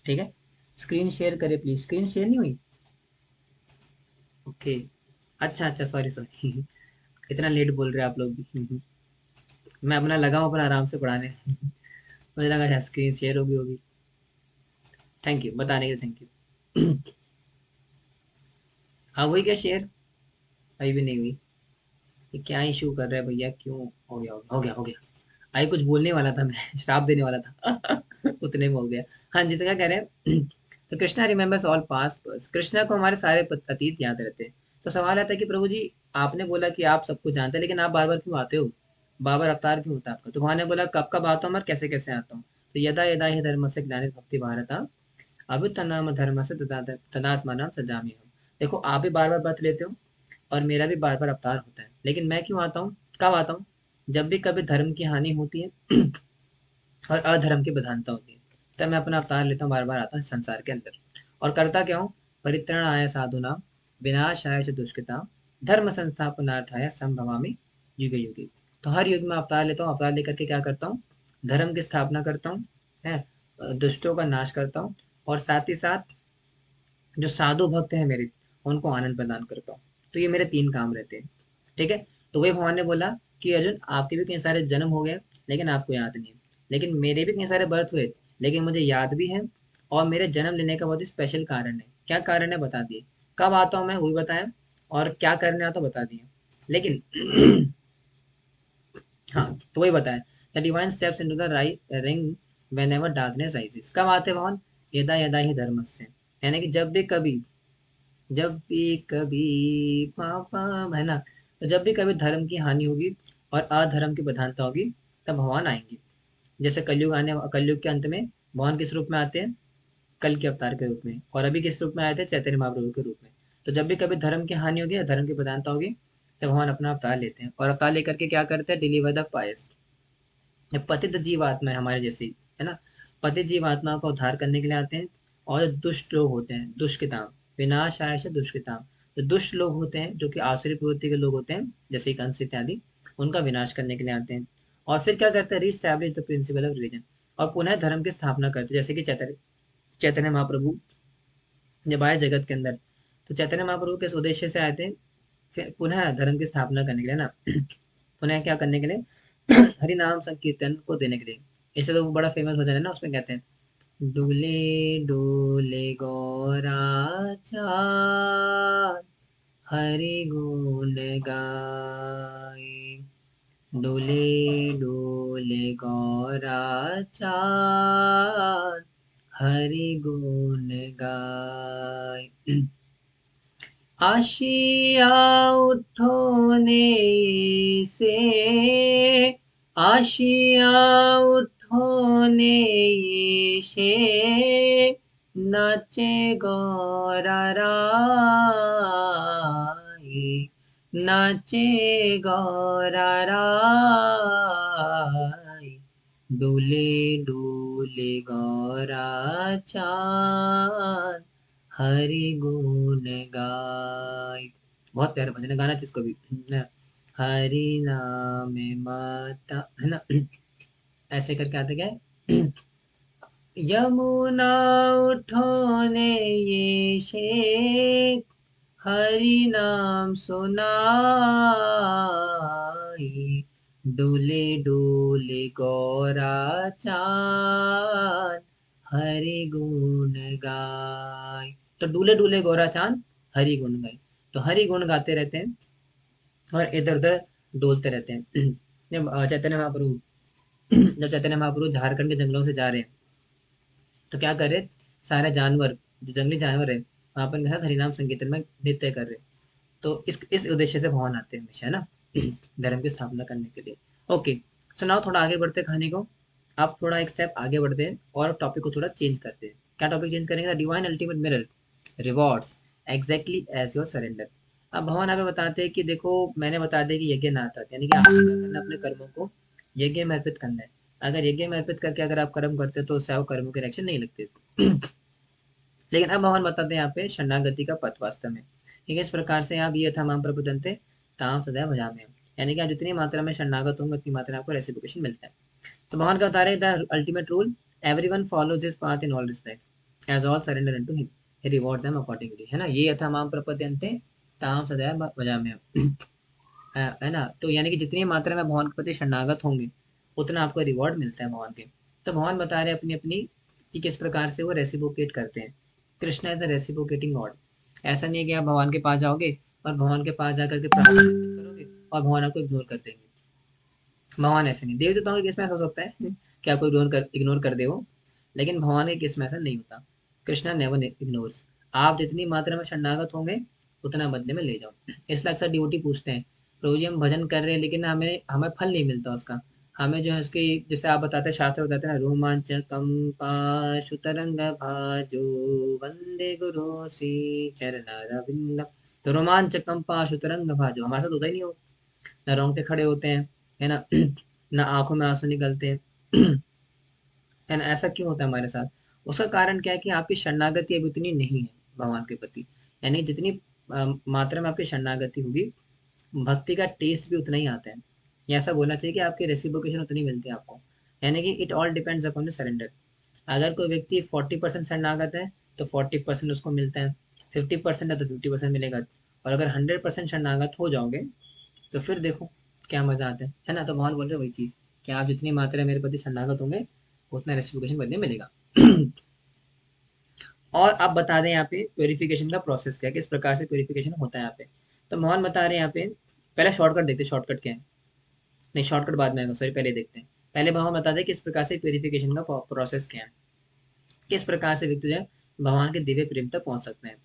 ठीक है, स्क्रीन शेयर करे प्लीज, स्क्रीन शेयर नहीं हुई, ओके। अच्छा अच्छा, सॉरी सॉरी। इतना लेट बोल रहे हैं आप लोग भी। मैं अपना लगा हूँ अपना आराम से पढ़ाने। मुझे लगा शायद स्क्रीन शेयर होगी होगी। थैंक यू बताने के, थैंक यू। हाँ हुई क्या शेयर, अभी भी नहीं हुई, ये क्या इशू कर रहा है भैया, क्यों, हो गया हो गया हो गया। आई कुछ बोलने वाला था मैं, श्राप देने वाला था। उतने में हो गया। हाँ जी, तो क्या कह रहे हैं। तो Krishna remembers all past, Krishna को हमारे सारे अतीत याद रहते हैं। तो सवाल आता है कि प्रभु जी, आपने बोला कि आप सब कुछ जानते हैं, लेकिन आप बार बार क्यों आते हो, बार बार अवतार क्यों होता है आपका। तो भगवान ने बोला कब कब आता हूँ और कैसे कैसे आता हूँ। तो यदा यदा ही धर्म से ग्लानिर्भवति भारत अभ्युत्थानाम धर्म से तदात्मानाम सजामि हम। देखो आप भी बार बार बर्थ लेते हो, और मेरा भी बार बार अवतार होता है, लेकिन मैं क्यों आता हूँ, कब आता हूँ, जब भी कभी धर्म की हानि होती है, और अधर्म की प्रधानता होती है, तब मैं अपना अवतार लेता हूँ, बार बार आता हूँ इस संसार के अंदर। और करता क्या हूँ, परित्रणाय साधुनाम विनाशाय च दुष्कृताम धर्म संस्थापनार्थाय संभवामि युगे युगे। तो हर युग में अवतार लेता हूँ, अवतार लेकर के क्या करता हूँ, धर्म की स्थापना करता हूँ, है, दुष्टों का नाश करता हूँ, और साथ ही साथ जो साधु भक्त हैं मेरे, उनको आनंद प्रदान करता हूँ। तो ये मेरे 3 काम रहते हैं। ठीक है, तो वही भगवान ने बोला कि अर्जुन, आपके भी कई सारे जन्म हो गए, लेकिन आपको याद नहीं है, लेकिन मेरे भी कई सारे बर्थ हुए, लेकिन मुझे याद भी है, और मेरे जन्म लेने का बहुत ही स्पेशल कारण है। क्या कारण है बता दिए, कब आता हूँ मैं वो भी बताया, और क्या करने आता हूँ बता दिए, लेकिन हाँ, तो वही बताया, the divine steps into the right ring whenever darkness rises. कब आते हैं भगवान, यदा यदा ही धर्मस्य, यानी कि जब भी कभी, जब भी कभी, पापा, है ना, तो जब भी कभी धर्म की हानि होगी और अधर्म की प्रधानता होगी, तब भगवान आएंगे। जैसे कलयुग के अंत में भगवान किस रूप में आते हैं, कल के अवतार के रूप में, और अभी किस रूप में आए थे, चैतन्य महाप्रभु के रूप में। तो जब भी कभी धर्म की हानि होगी या धर्म की प्रधानता होगी, तब भगवान अपना अवतार लेते हैं, और अवतार लेकर के क्या करते हैं, डिलीवर द पायस। ये पतित जीव आत्मा है हमारे जैसी, है ना, पतित जीव आत्मा का उद्धार करने के लिए आते हैं। और जो दुष्ट लोग होते हैं, दुष्कृताम, विनाशाय से दुष्कृताम, जो दुष्ट लोग होते हैं, जो कि आसुरी प्रवृत्ति के लोग होते हैं, जैसे कि कंस इत्यादि, उनका विनाश करने के लिए आते हैं। और फिर क्या करते हैं, re-establish the principle of religion, और पुनः धर्म की स्थापना करते हैं, जैसे कि चैतन्य चैतन्य महाप्रभु जब आए जगत के अंदर, तो चैतन्य महाप्रभु किस उद्देश्य से आए थे, फिर पुनः धर्म की स्थापना करने के लिए ना। पुनः क्या करने के लिए, हरि नाम संकीर्तन को देने के लिए। इससे तो बड़ा फेमस भजन है ना, उसमें कहते हैं, डोले डोले गौरा चाँद हरि गुण गाए, डोले डोले गौरा चाँद हरि गुण गाए। आशिया उठोने से, आशिया उठोने से, नाचे गौरा राई, नाचे गौरा राई, डोले डोले गौरा चाँद हरि गुण गाय। बहुत प्यारा भजन है, गाना चाहिए इसको भी, है। हरि नाम माता, है ना। ऐसे करके आते क्या है, यमुना उठोने ये शेख, हरि नाम सुनाई, डोले डोले गौरा चांद हरि गुण गाय। तो डूले डूले गौरा चांद हरि गुण गाय, तो हरि गुण गाते रहते हैं और इधर उधर डोलते रहते हैं। जब चैतन्य महाप्रभु जब चैतन्य महाप्रभु झारखंड के जंगलों से जा रहे हैं तो क्या कर रहे, सारे जानवर, जो जंगली जानवर है, वहां पर इनके साथ हरिनाम संकीर्तन में नृत्य कर रहे हैं। तो इस उद्देश्य से भगवान आते हैं हमेशा, है ना, धर्म की स्थापना करने के लिए। ओके, सो नाउ थोड़ा आगे बढ़ते हैं कहानी को। आप थोड़ा एक स्टेप आगे बढ़ते हैं और टॉपिक को थोड़ा चेंज करते हैं। क्या टॉपिक चेंज करेंगे? Divine ultimate mirror rewards exactly as your surrender. अब भगवान यहाँ पे बताते हैं कि देखो, मैंने बता दिया कि यज्ञ नाथ, यानी कि आपको क्या करना है, अपने कर्मों को यज्ञ में अर्पित करना है। अगर यज्ञ में अर्पित करके अगर आप कर्म करते हो तो उससे आप कर्मों के रिएक्शन नहीं लगते। लेकिन अब भगवान बताते हैं यहाँ पे शरणागति का पथ वास्तव में, ठीक है, इस प्रकार से आप ये था माम प्रपद्यन्ते ताम सदैव भजाम्यहम्, यानी कि आप जितनी मात्रा में शरणागत होंगे उतनी मात्रा में आपको रेसिप्रोकेशन मिलता है। तो भगवान का बता रहे the ultimate rule, everyone follows his path in all respect as all surrender into him, he reward them accordingly, है ना, ये था माम प्रपद्यन्ते ताम सदैव भजाम्यहम्। है ना, तो यानी कि जितनी मात्रा में भगवान के प्रति शरणागत होंगे उतना आपको रिवॉर्ड मिलता है भगवान के। तो भगवान बता रहे हैं अपनी अपनी कि किस प्रकार से वो रेसिप्रोकेट करते हैं। Krishna is the reciprocating God. ऐसा नहीं है कि आप भगवान के पास जाओगे और भगवान के पास जाकर के प्रार्थना अर्पित करोगे और भगवान आपको इग्नोर कर देंगे। भगवान ऐसे नहीं, देव देवताओं के केस में ऐसा हो सकता है कि आपको इग्नोर कर दे वो, लेकिन भगवान के केस में ऐसा नहीं होता। Krishna never ignores. आप जितनी मात्रा में शरणागत होंगे उतना बदले में ले जाओ। इसलिए अक्सर ड्यूटी पूछते हैं, प्रभु जी हम भजन कर रहे हैं लेकिन हमें हमें फल नहीं मिलता उसका, हमें जो है उसकी, जैसे आप बताते हैं, शास्त्र बताते हैं ना, रोमांचकम पाशुतरंग भाजो वंदे गुरु श्री चरणारविंदम। तो रोमांचकम पाशुतरंग भाजो हमारे साथ होता ही नहीं हो, ना रोंगटे खड़े होते हैं, है ना, ना आंखों में आंसू निकलते हैं, है ना, ऐसा क्यों होता है हमारे साथ? उसका कारण क्या है कि आपकी शरणागति अभी उतनी नहीं है भगवान के प्रति। यानी जितनी मात्रा में आपकी शरणागति होगी, भक्ति का टेस्ट भी उतना ही आता है। या ऐसा बोलना चाहिए कि आपकी रेसिप्रोकेशन उतनी मिलती है आपको। यानी कि it all depends upon the surrender. अगर कोई व्यक्ति 40% शरणागत है तो 40% उसको मिलता है, 50% है तो 50% मिलेगा, और अगर 100% शरणागत हो जाओगे तो फिर देखो क्या मजा आता है ना। तो भगवान बोल रहे वही चीज कि आप जितनी मात्रा में मेरे प्रति शरणागत होंगे उतना रेसिप्रोकेशन बदले मिलेगा। और आप बता दें यहाँ पे प्योरिफिकेशन का प्रोसेस क्या है, किस प्रकार से प्योरिफिकेशन होता है यहाँ पे। तो मोहन बता रहे हैं यहाँ पे, पहले शॉर्टकट देखते हैं, शॉर्टकट क्या है, नहीं शॉर्टकट बाद में आएगा, सॉरी पहले देखते हैं। पहले भगवान बता दें किस प्रकार से प्योरिफिकेशन का प्रोसेस क्या है, किस प्रकार से व्यक्ति जो है भगवान के दिव्य प्रेम तक पहुंच सकते हैं।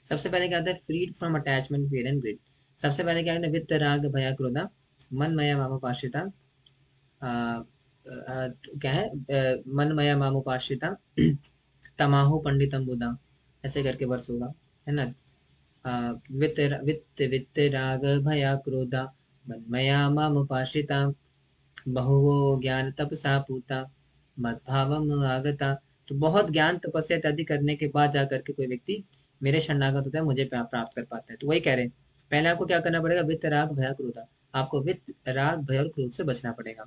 सबसे पहले क्या आता है, freed from attachment fear and greed. सबसे पहले क्या है, वित्त राग भया क्रोधा मन मया मामोपाश्रिता, क्या है, मन मया मामोपाश्रिता तमाहु पंडितम बुधा, ऐसे करके वर्ष होगा, है ना। वित्त वित्त वित्त राग भया क्रोधा मन्मया माम उपाश्रिता बहुवो ज्ञान तपसा पूता मद्भावम आगता। तो बहुत ज्ञान तपस्या इत्यादि करने के बाद जाकर के कोई व्यक्ति मेरे शरणागत होता है, मुझे प्राप्त कर पाता है। तो वही कह रहे हैं, पहले आपको क्या करना पड़ेगा, वित्त राग भया क्रोधा, आपको वित्त राग भय और क्रोध से बचना पड़ेगा,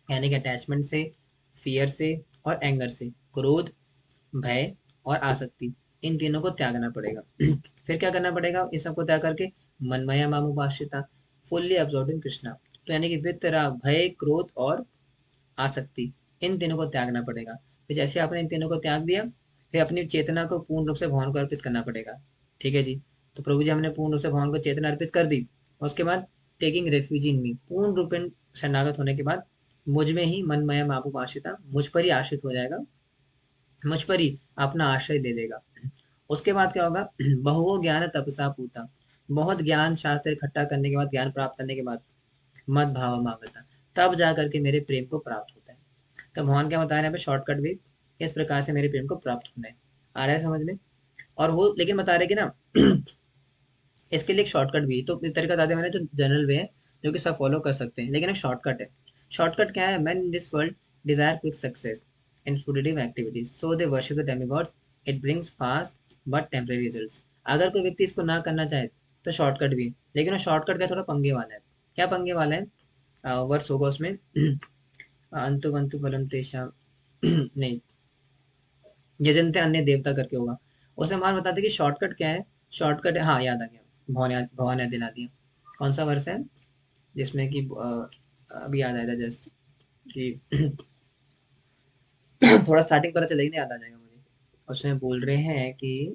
यानी कि अटैचमेंट से, फियर से और एंगर से, क्रोध, भय और आसक्ति, इन तीनों को त्यागना पड़ेगा। फिर क्या करना पड़ेगा, इस सबको त्याग करके मनमया मामुपाश्रिता, फुल्ली अब्सॉर्ब्ड इन कृष्णा। तो यानी कि वित्त राग भय क्रोध और आसक्ति, इन तीनों को त्यागना पड़ेगा। फिर जैसे आपने इन तीनों को त्याग दिया, फिर अपनी चेतना को पूर्ण रूप से भगवान को अर्पित करना पड़ेगा। ठीक है जी। तो प्रभु जी हमने पूर्ण रूप से भगवान को चेतना अर्पित कर दी, और उसके बाद टेकिंग रेफ्यूज इन मी, पूर्ण रूपेण शरणागत होने के बाद मुझ में ही मनमया मापुप आश्रिता, मुझ पर ही आश्रित हो जाएगा, मुझ पर ही अपना आश्रय दे देगा। उसके बाद क्या होगा, बहुवो ज्ञान तपसा पूता, बहुत ज्ञान शास्त्र इकट्ठा करने के बाद, ज्ञान प्राप्त करने के बाद मद भाव मागता, तब जा करके मेरे प्रेम को प्राप्त होता है। तो भगवान क्या बता रहे हैं यहाँ पे, शॉर्टकट भी इस प्रकार से मेरे प्रेम को प्राप्त होना है। आ रहा है समझ में? और वो लेकिन बता रहे कि ना इसके लिए एक शॉर्टकट भी है। तो इस तरीका बता दिया मैंने, जो जनरल वे है जो कि सब फॉलो कर सकते हैं, लेकिन एक शॉर्टकट है। शॉर्टकट क्या है, man in this world desire quick success in fruitive activities so they worship the demigods, it brings fast but temporary results. अगर कोई व्यक्ति इसको ना करना चाहे तो शॉर्टकट भी है, लेकिन वो शॉर्टकट का थोड़ा पंगे वाला है। क्या पंगे वाला है, वर्ष होगा उसमें, अंतु अंतु फलम तेषाम नहीं, यजंते अन्य देवता करके होगा। उसमें मान बताते कि शॉर्टकट क्या है। शॉर्टकट है, हाँ याद आ गया, भगवान याद दिला दिया। कौन सा वर्ष है जिसमें कि अभी याद आया था जस्ट कि थोड़ा स्टार्टिंग पता चलेगी ना, याद आ जाएगा मुझे। उसमें बोल रहे हैं कि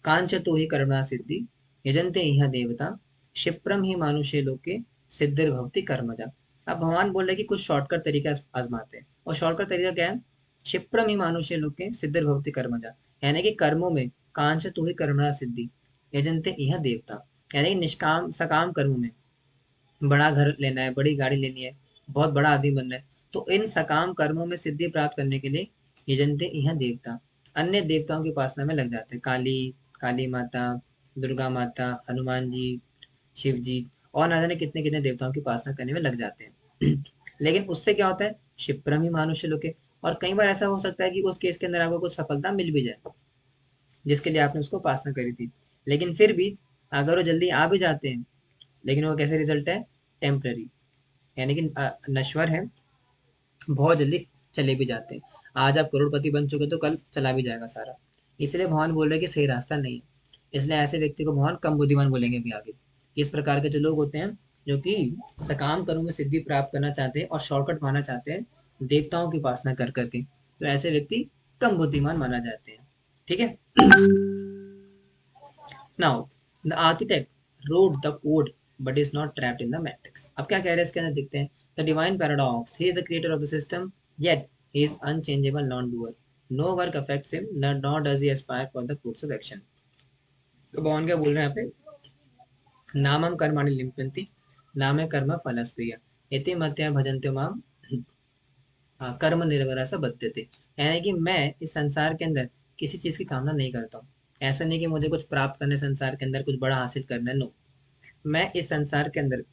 कांचतो हि कर्मणा सिद्धि यजन्ते इह देवता क्षिप्रम ही मानुषे लोके सिद्धिर्भवति कर्मजा। अब भगवान बोल रहे हैं कि कुछ शॉर्टकट तरीका आजमाते हैं, और शॉर्टकट तरीका क्या है? क्षिप्रम ही मानुषे लोके सिद्धिर्भवति कर्मजा, यानी कि कर्मों में कांचतो हि कर्मणा सिद्धि यजन्ते इह देवता, यानी कि निष्काम सकाम कर्मों में बड़ा घर लेना है, बड़ी गाड़ी लेनी है, बहुत बड़ा आदमी बनना है, तो इन सकाम कर्मों में सिद्धि प्राप्त करने के लिए यजन्ते इह देवता, अन्य देवताओं की उपासना में लग जाते हैं। काली काली माता, दुर्गा माता, हनुमान जी, शिव जी, और ना जाने कितने कितने देवताओं की उपासना करने में लग जाते हैं। लेकिन उससे क्या होता है? क्षिप्रम ही मानुष्य लोके। और कई बार ऐसा हो सकता है कि उस केस के अंदर आपको कुछ सफलता मिल भी जाए जिसके लिए आपने उसको उपासना करी थी, लेकिन फिर भी अगर वो जल्दी आ भी जाते हैं, लेकिन वो कैसे रिजल्ट है? टेम्पररी, यानी कि नश्वर है, बहुत जल्दी चले भी जाते हैं। आज आप करोड़पति बन चुके तो कल चला भी जाएगा सारा। इसलिए भगवान बोल रहे हैं कि सही रास्ता नहीं है। इसलिए ऐसे व्यक्ति को भगवान कम बुद्धिमान बोलेंगे भी आगे। इस प्रकार के जो लोग होते हैं जो कि सकाम कर्मों में सिद्धि प्राप्त करना चाहते हैं और शॉर्टकट पाना चाहते हैं देवताओं की उपासना कर करके, तो ऐसे व्यक्ति कम बुद्धिमान माना जाते हैं। ठीक है। Now the architect wrote the code but is not trapped in the matrix. अब क्या कह रहे हैं इसके अंदर, देखते हैं। The divine paradox, he is the creator of the system, yet he is unchangeable non doer, no work affects him nor does he aspire for the fruits of action. तो भगवान क्या बोल रहे हैं यहाँ पे? नामम कर्माणि लिम्पन्ति नामे कर्म फलस्प्रिय इति मत्या भजन्ते माम कर्म निर्भरा सा बध्यते। यानी कि मैं इस संसार के अंदर किसी चीज की कामना नहीं करता हूँ। ऐसा नहीं कि मुझे कुछ प्राप्त करने संसार के अंदर कुछ बड़ा हासिल करना है, नो। मैं इस संसार के अंदर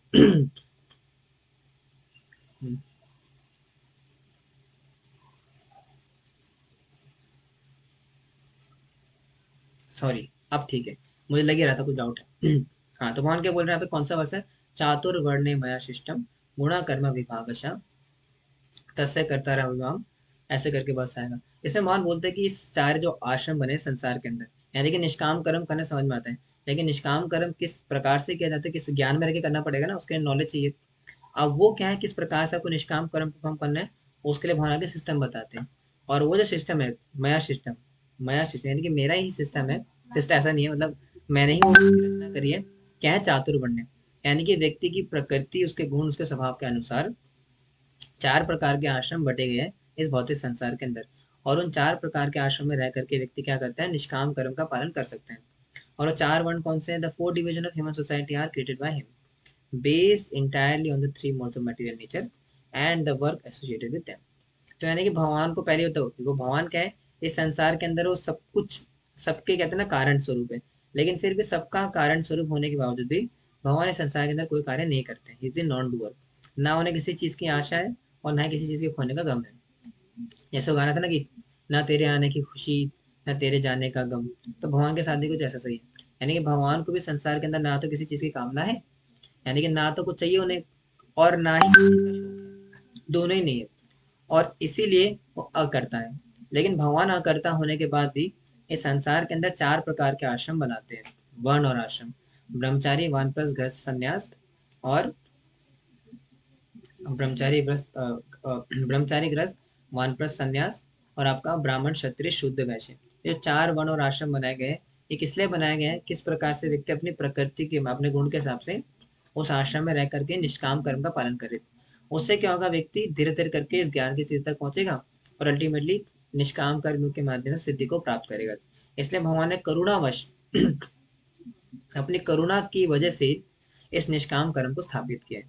सॉरी, अब ठीक है, मुझे लग ही रहा था कुछ डाउट है। हाँ, तो भगवान क्या बोल रहे हैं यहाँ पे? कौन सा वर्ष है? चातुर्वर्ण्य मया शिष्टम गुणा कर्म विभागशः तस्य कर्ता रविवाम, ऐसे करके बस आएगा। इसमें भगवान बोलते हैं कि इस चार जो आश्रम बने संसार के अंदर, यानी कि निष्काम कर्म करने समझ में आता है, लेकिन निष्काम कर्म किस प्रकार से किया जाता है, किस ज्ञान में रह के करना पड़ेगा ना, उसके लिए नॉलेज चाहिए। अब वो क्या है, किस प्रकार से आपको निष्काम कर्म परफॉर्म करना है, उसके लिए भगवान आगे सिस्टम बताते हैं। और वो जो सिस्टम है, मया सिस्टम, मया सिस्टम यानी कि मेरा ही सिस्टम है। सिस्टम ऐसा नहीं है, मतलब मैंने ही उसकी रचना करी है। क्या है? चातुर्वर्ण्य, यानी कि व्यक्ति की प्रकृति, उसके गुण, उसके स्वभाव के अनुसार चार प्रकार के आश्रम बटे गए हैं इस भौतिक संसार के अंदर। और उन चार प्रकार के आश्रम में रह करके व्यक्ति क्या करता है? निष्काम कर्म का पालन कर सकते हैं। और वो चार वर्ण कौन से हैं? The four division of human society are created by him, based entirely on the three modes of material nature and the work associated with them. तो यानी कि भगवान को पहले तो देखो, भगवान क्या है? इस संसार के अंदर वो सब कुछ, सबके कहते हैं ना कारण स्वरूप है, लेकिन फिर भी सबका कारण स्वरूप होने के बावजूद भी भगवान इस संसार के अंदर कोई कार्य नहीं करते। ही इज नॉन डूअर, ना उन्हें किसी चीज की आशा है और ना ही किसी चीज के खोने का गम है। जैसे वो गाना था ना कि ना तेरे आने की खुशी, ना तेरे जाने का गम, तो भगवान के साथ भी कुछ ऐसा सही है। यानी कि भगवान को भी संसार के अंदर ना तो किसी चीज की कामना है, यानी कि ना तो कुछ चाहिए उन्हें, और ना ही किसी चीज का शौक है, दोनों ही नहीं है। और इसीलिए वो अकर्ता है। लेकिन भगवान अकर्ता होने के बाद भी इस संसार के अंदर चार प्रकार के आश्रम बनाते हैं, वर्ण और आश्रम। ब्रह्मचारी, वानप्रस्थ, गृहस्थ, संन्यास, और ब्रह्मचारी ब्रह्मचारी, गृहस्थ, वानप्रस्थ, संन्यास, और आपका ब्राह्मण, क्षत्रिय, शूद्र, वैश्य। ये चार वर्ण और आश्रम बनाए गए हैं। ये किस लिए बनाए गए हैं? किस प्रकार से व्यक्ति अपनी प्रकृति के, अपने गुण के हिसाब से उस आश्रम में रह करके निष्काम कर्म का पालन करे। उससे क्या होगा? व्यक्ति धीरे धीरे करके इस ज्ञान की स्थिति तक पहुंचेगा और अल्टीमेटली निष्काम कर्म के माध्यम से सिद्धि को प्राप्त करेगा। इसलिए भगवान ने करुणावश अपनी करुणा की वजह से इस निष्काम कर्म को स्थापित किया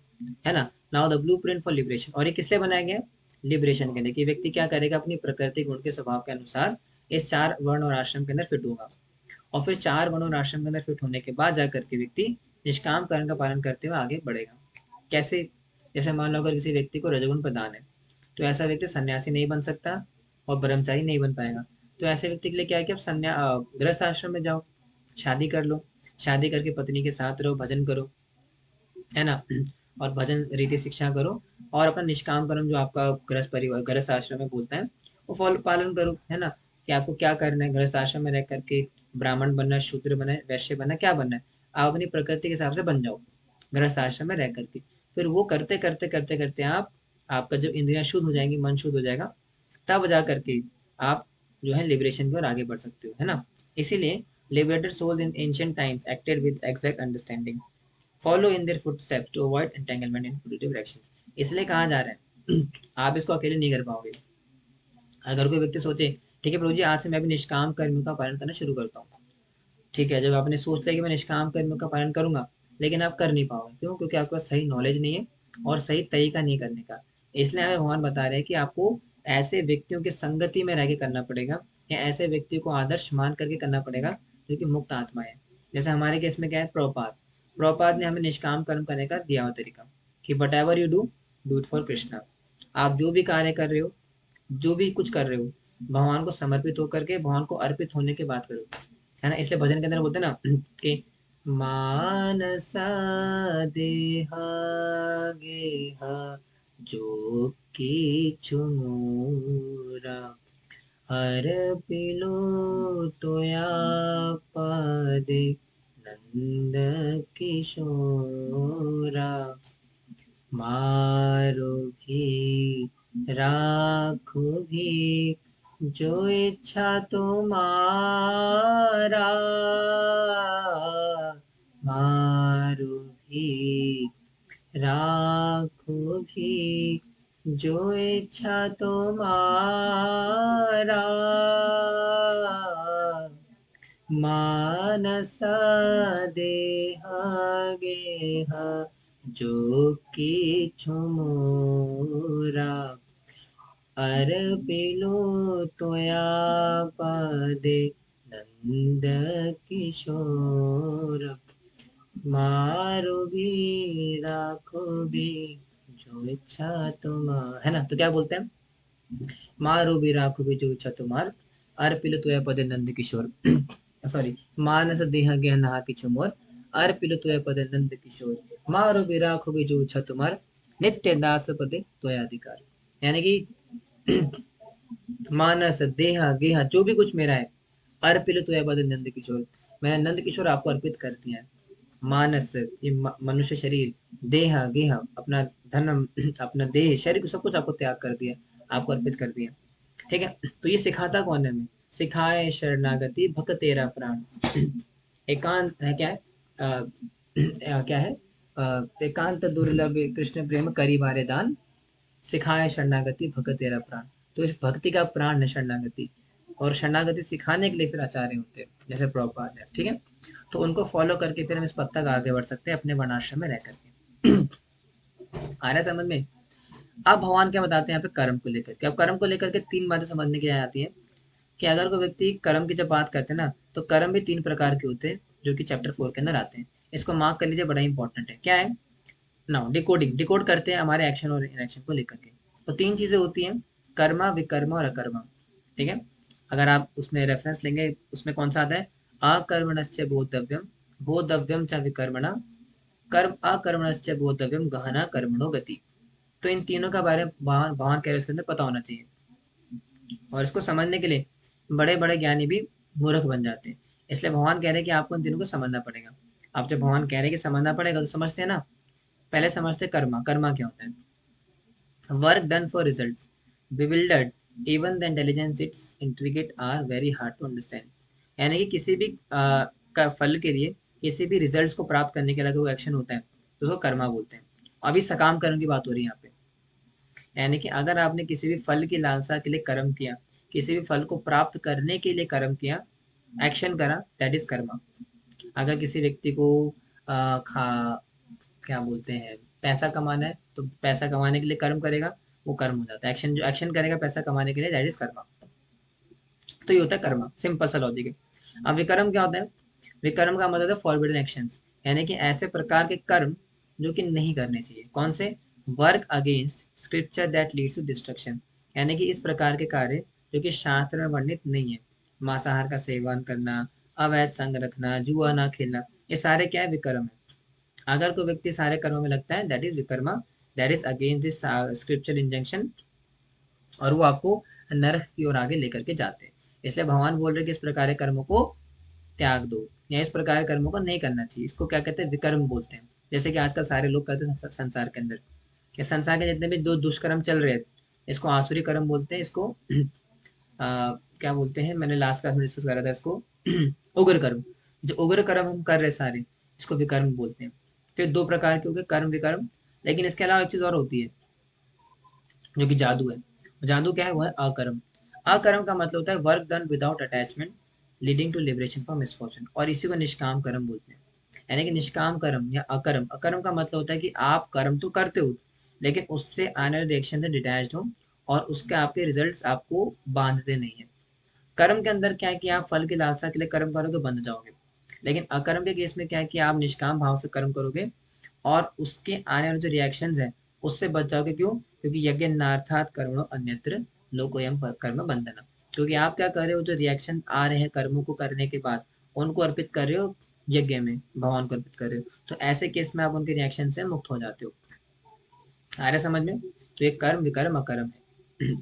है ना। Now the blue print for liberation, और ये किस लिए बनाया गया? लिबरेशन के लिए, कि व्यक्ति क्या करेगा? अपनी प्रकृति गुण के स्वभाव के अनुसार इस चार वर्ण और आश्रम के अंदर फिट होगा, और फिर चार वर्ण और आश्रम के अंदर फिट होने के बाद जाकर के व्यक्ति निष्काम कर्म का पालन करते हुए आगे बढ़ेगा। कैसे? जैसे मान लो अगर किसी व्यक्ति को रजोगुण प्रदान है, तो ऐसा व्यक्ति सन्यासी नहीं बन सकता और ब्रह्मचारी नहीं बन पाएगा। तो ऐसे व्यक्ति के लिए क्या है कि आप गृहस्थ आश्रम में जाओ, शादी कर लो, शादी करके पत्नी के साथ रहो, भजन करो, है ना, और भजन रीति शिक्षा करो, और अपना निष्काम कर्म जो आपका गृहस्थ परिवार, गृहस्थ आश्रम में बोलता है, वो फॉलो पालन करो, है ना। कि आपको क्या करना है गृहस्थ आश्रम में रह करके? ब्राह्मण बनना, शूद्र बनना है, वैश्य बनना, क्या बनना है? आप अपनी प्रकृति के हिसाब से बन जाओ गृहस्थ आश्रम में रह करके। फिर वो करते करते करते करते आपका जब इंद्रियां शुद्ध हो जाएंगी, मन शुद्ध हो जाएगा, तब जा करके आप जो है लिबरेशन की ओर आगे बढ़ सकते हो, है ना। इसीलिए liberated souls in ancient times acted with exact understanding, follow in their footsteps to avoid entanglement in pollutive directions। इसलिए कहा जा रहा है आप इसको अकेले नहीं कर पाओगे। अगर कोई व्यक्ति सोचे ठीक है प्रभु जी, आज से मैं भी निष्काम कर्म का पालन करना शुरू करता हूँ, ठीक है, जब आपने सोच लिया कि मैं निष्काम कर्म का पालन करूंगा, लेकिन आप कर नहीं पाओगे, क्यों? क्योंकि आपके पास सही नॉलेज नहीं है और सही तरीका नहीं करने का। इसलिए हमें भगवान बता रहे हैं कि आपको ऐसे व्यक्तियों की संगति में रह के करना पड़ेगा, या ऐसे व्यक्ति को आदर्श मान करके करना पड़ेगा जो कि मुक्त आत्मा है। जैसे हमारे केस में क्या है, प्रभुपाद प्रभुपाद ने हमें निष्काम कर्म करने का दिया हुआ तरीका कि what ever you do it for Krishna. आप जो भी कार्य कर रहे हो, जो भी कुछ कर रहे हो, भगवान को समर्पित होकर के, भगवान को अर्पित होने के बाद करो, है ना। इसलिए भजन के अंदर बोलते हैं ना कि मानसा देहा गेहा जो किछु मोरा हर पिलो तोया पदे नंद किशोरा मारो भी राखो भी जो इच्छा तुम्हारा मारो भी राखो भी जो इच्छा तुम्हारा मानसा देहा गेहा जो किछु मोरा अर्पिलो तोया पदे नंद किशोर मारो भी राखो भी जो इच्छा तुम्हार, है ना। तो क्या बोलते हैं, मारो भी राखो भी जो इच्छा तुम्हार अर्पिलो तोया पदे नंद किशोर सॉरी, मानस देह गहना किछु मोर अर्पिलो तोया पदे नंद किशोर मारो भी राखो भी जो इच्छा तुम्हार नित्य दास पदे तोया अधिकार। यानी कि मानस देहा गेहा जो भी कुछ मेरा है, अर्पिल तो बद नंद किशोर, मैंने नंद किशोर आपको अर्पित कर दिया है। मानस ये मनुष्य शरीर, देहा गेहा अपना धन अपना देह शरीर सब कुछ आपको त्याग कर दिया, आपको अर्पित कर दिया, ठीक है। तो ये सिखाता कौन है हमें, सिखाए शरणागति भक्त तेरा प्राण। एकांत है, क्या है क्या है एकांत दुर्लभ कृष्ण प्रेम करी बारे दान सिखाए शरणागति भक्त तेरा प्राण। तो इस भक्ति का प्राण है शरणागति, और शरणागति सिखाने के लिए फिर आचार्य होते हैं, जैसे प्रभुपाद है, ठीक है। तो उनको फॉलो करके फिर हम इस पद तक आगे बढ़ सकते हैं अपने वर्णाश्रम में रह करके। आ रहा है समझ में। अब भगवान क्या बताते हैं यहाँ पे कर्म को लेकर के। अब कर्म को लेकर के तीन बातें समझने की आती है कि अगर कोई व्यक्ति कर्म की जब बात करते हैं ना, तो कर्म भी तीन प्रकार के होते हैं जो कि चैप्टर 4 के अंदर आते हैं। इसको मार्क कर लीजिए, बड़ा इंपॉर्टेंट है। क्या है नाउ, डिकोडिंग, डिकोड करते हैं हमारे एक्शन और इनएक्शन को लेकर के। तो तीन चीजें होती हैं, कर्मा विकर्मा और अकर्मा, ठीक है। अगर आप उसमें रेफरेंस लेंगे, उसमें कौन सा आता है, अकर्मणश्च बोधव्यम बोधव्यम च विकर्मणा कर्म अकर्मणश्च बोधव्यम गहना कर्मणो गति। तो इन तीनों का बारे में भगवान भगवान कह रहे हैं, उसके अंदर पता होना चाहिए। और इसको समझने के लिए बड़े बड़े ज्ञानी भी मूर्ख बन जाते हैं। इसलिए भगवान कह रहे हैं कि आपको इन तीनों को समझना पड़ेगा। आप जब भगवान कह रहे हैं कि समझना पड़ेगा, तो समझते हैं ना। पहले समझते कर्मा, कर्मा क्या होता है, work done for results, bewildered even the intelligence its intricate are very hard to understand। यानी कि किसी भी का फल के लिए, किसी भी रिजल्ट्स को प्राप्त करने के लिए अगर वो एक्शन होता है तो उसको कर्मा बोलते हैं। अभी सकाम कर्म की बात हो रही है यहाँ पे। यानी कि अगर आपने किसी भी फल की लालसा के लिए कर्म किया, किसी भी फल को प्राप्त करने के लिए कर्म किया, एक्शन करा, दैट इज कर्मा। अगर किसी व्यक्ति को खा क्या बोलते हैं, पैसा कमाना है, तो पैसा कमाने के लिए कर्म करेगा, वो कर्म हो जाता है। एक्शन जो एक्शन करेगा पैसा कमाने के लिए, दैट इज कर्मा। तो ये होता है कर्मा, सिंपल सा लॉजिक है। अब विकर्म क्या होता है, विकर्म का मतलब है फॉरबिडन एक्शंस, यानी कि ऐसे प्रकार के कर्म जो कि नहीं करने चाहिए। कौन से, work against scripture that leads to destruction, यानी कि इस प्रकार के कार्य जो कि शास्त्र में वर्णित नहीं है। मांसाहार का सेवन करना, अवैध संग रखना, जुआ ना खेलना, ये सारे क्या है, विकर्म है। अगर कोई व्यक्ति सारे कर्मों में लगता है, दैट इज विकर्मा, that is against this scripture injunction, और वो आपको नरक की ओर आगे लेकर के जाते हैं। इसलिए भगवान बोल रहे कि इस प्रकार के कर्मों को त्याग दो, या इस प्रकार के कर्मों को नहीं करना चाहिए। इसको क्या कहते हैं, विकर्म बोलते हैं। जैसे कि आजकल सारे लोग करते हैं संसार के अंदर। इस संसार के जितने भी दो दुष्कर्म चल रहे हैं, इसको आसुरी कर्म बोलते हैं, इसको क्या बोलते हैं, मैंने लास्ट क्लास में डिस्कस करा था इसको उग्र कर्म। जो उग्र कर्म हम कर रहे सारे, इसको विकर्म बोलते हैं। तो ये दो प्रकार के हो गए, कर्म विकर्म। लेकिन इसके अलावा एक चीज और होती है जो कि जादू है। जादू क्या है? वो है अकर्म। अकर्म का मतलब होता है work done without attachment leading to liberation from misfortune, और इसी को निष्काम कर्म बोलते हैं। यानी कि निष्काम कर्म या अकर्म, अकर्म का मतलब होता है कि आप कर्म तो करते हो लेकिन उससे आने वाले रिएक्शन से डिटैच्ड हो, और उसके आपके रिजल्ट्स आपको बांधते नहीं है। कर्म के अंदर क्या है कि आप फल की लालसा के लिए कर्म करोगे, बंध जाओगे। लेकिन अकर्म के केस में क्या है कि आप निष्काम भाव से कर्म करोगे और उसके आने वाले जो रिएक्शंस हैं उससे बच जाओगे। क्यों? क्योंकि यज्ञ नार्थात कर्मणो अन्यत्र लोकोयम कर्म बंधना। क्योंकि आप क्या कर रहे हो, जो रिएक्शन आ रहे हैं कर्मों को करने के बाद, उनको अर्पित कर रहे हो यज्ञ में, भगवान को अर्पित कर रहे हो। तो ऐसे केस में आप उनके रिएक्शन से मुक्त हो जाते हो। आ रहा है समझ में? तो ये कर्म विकर्म अकर्म है।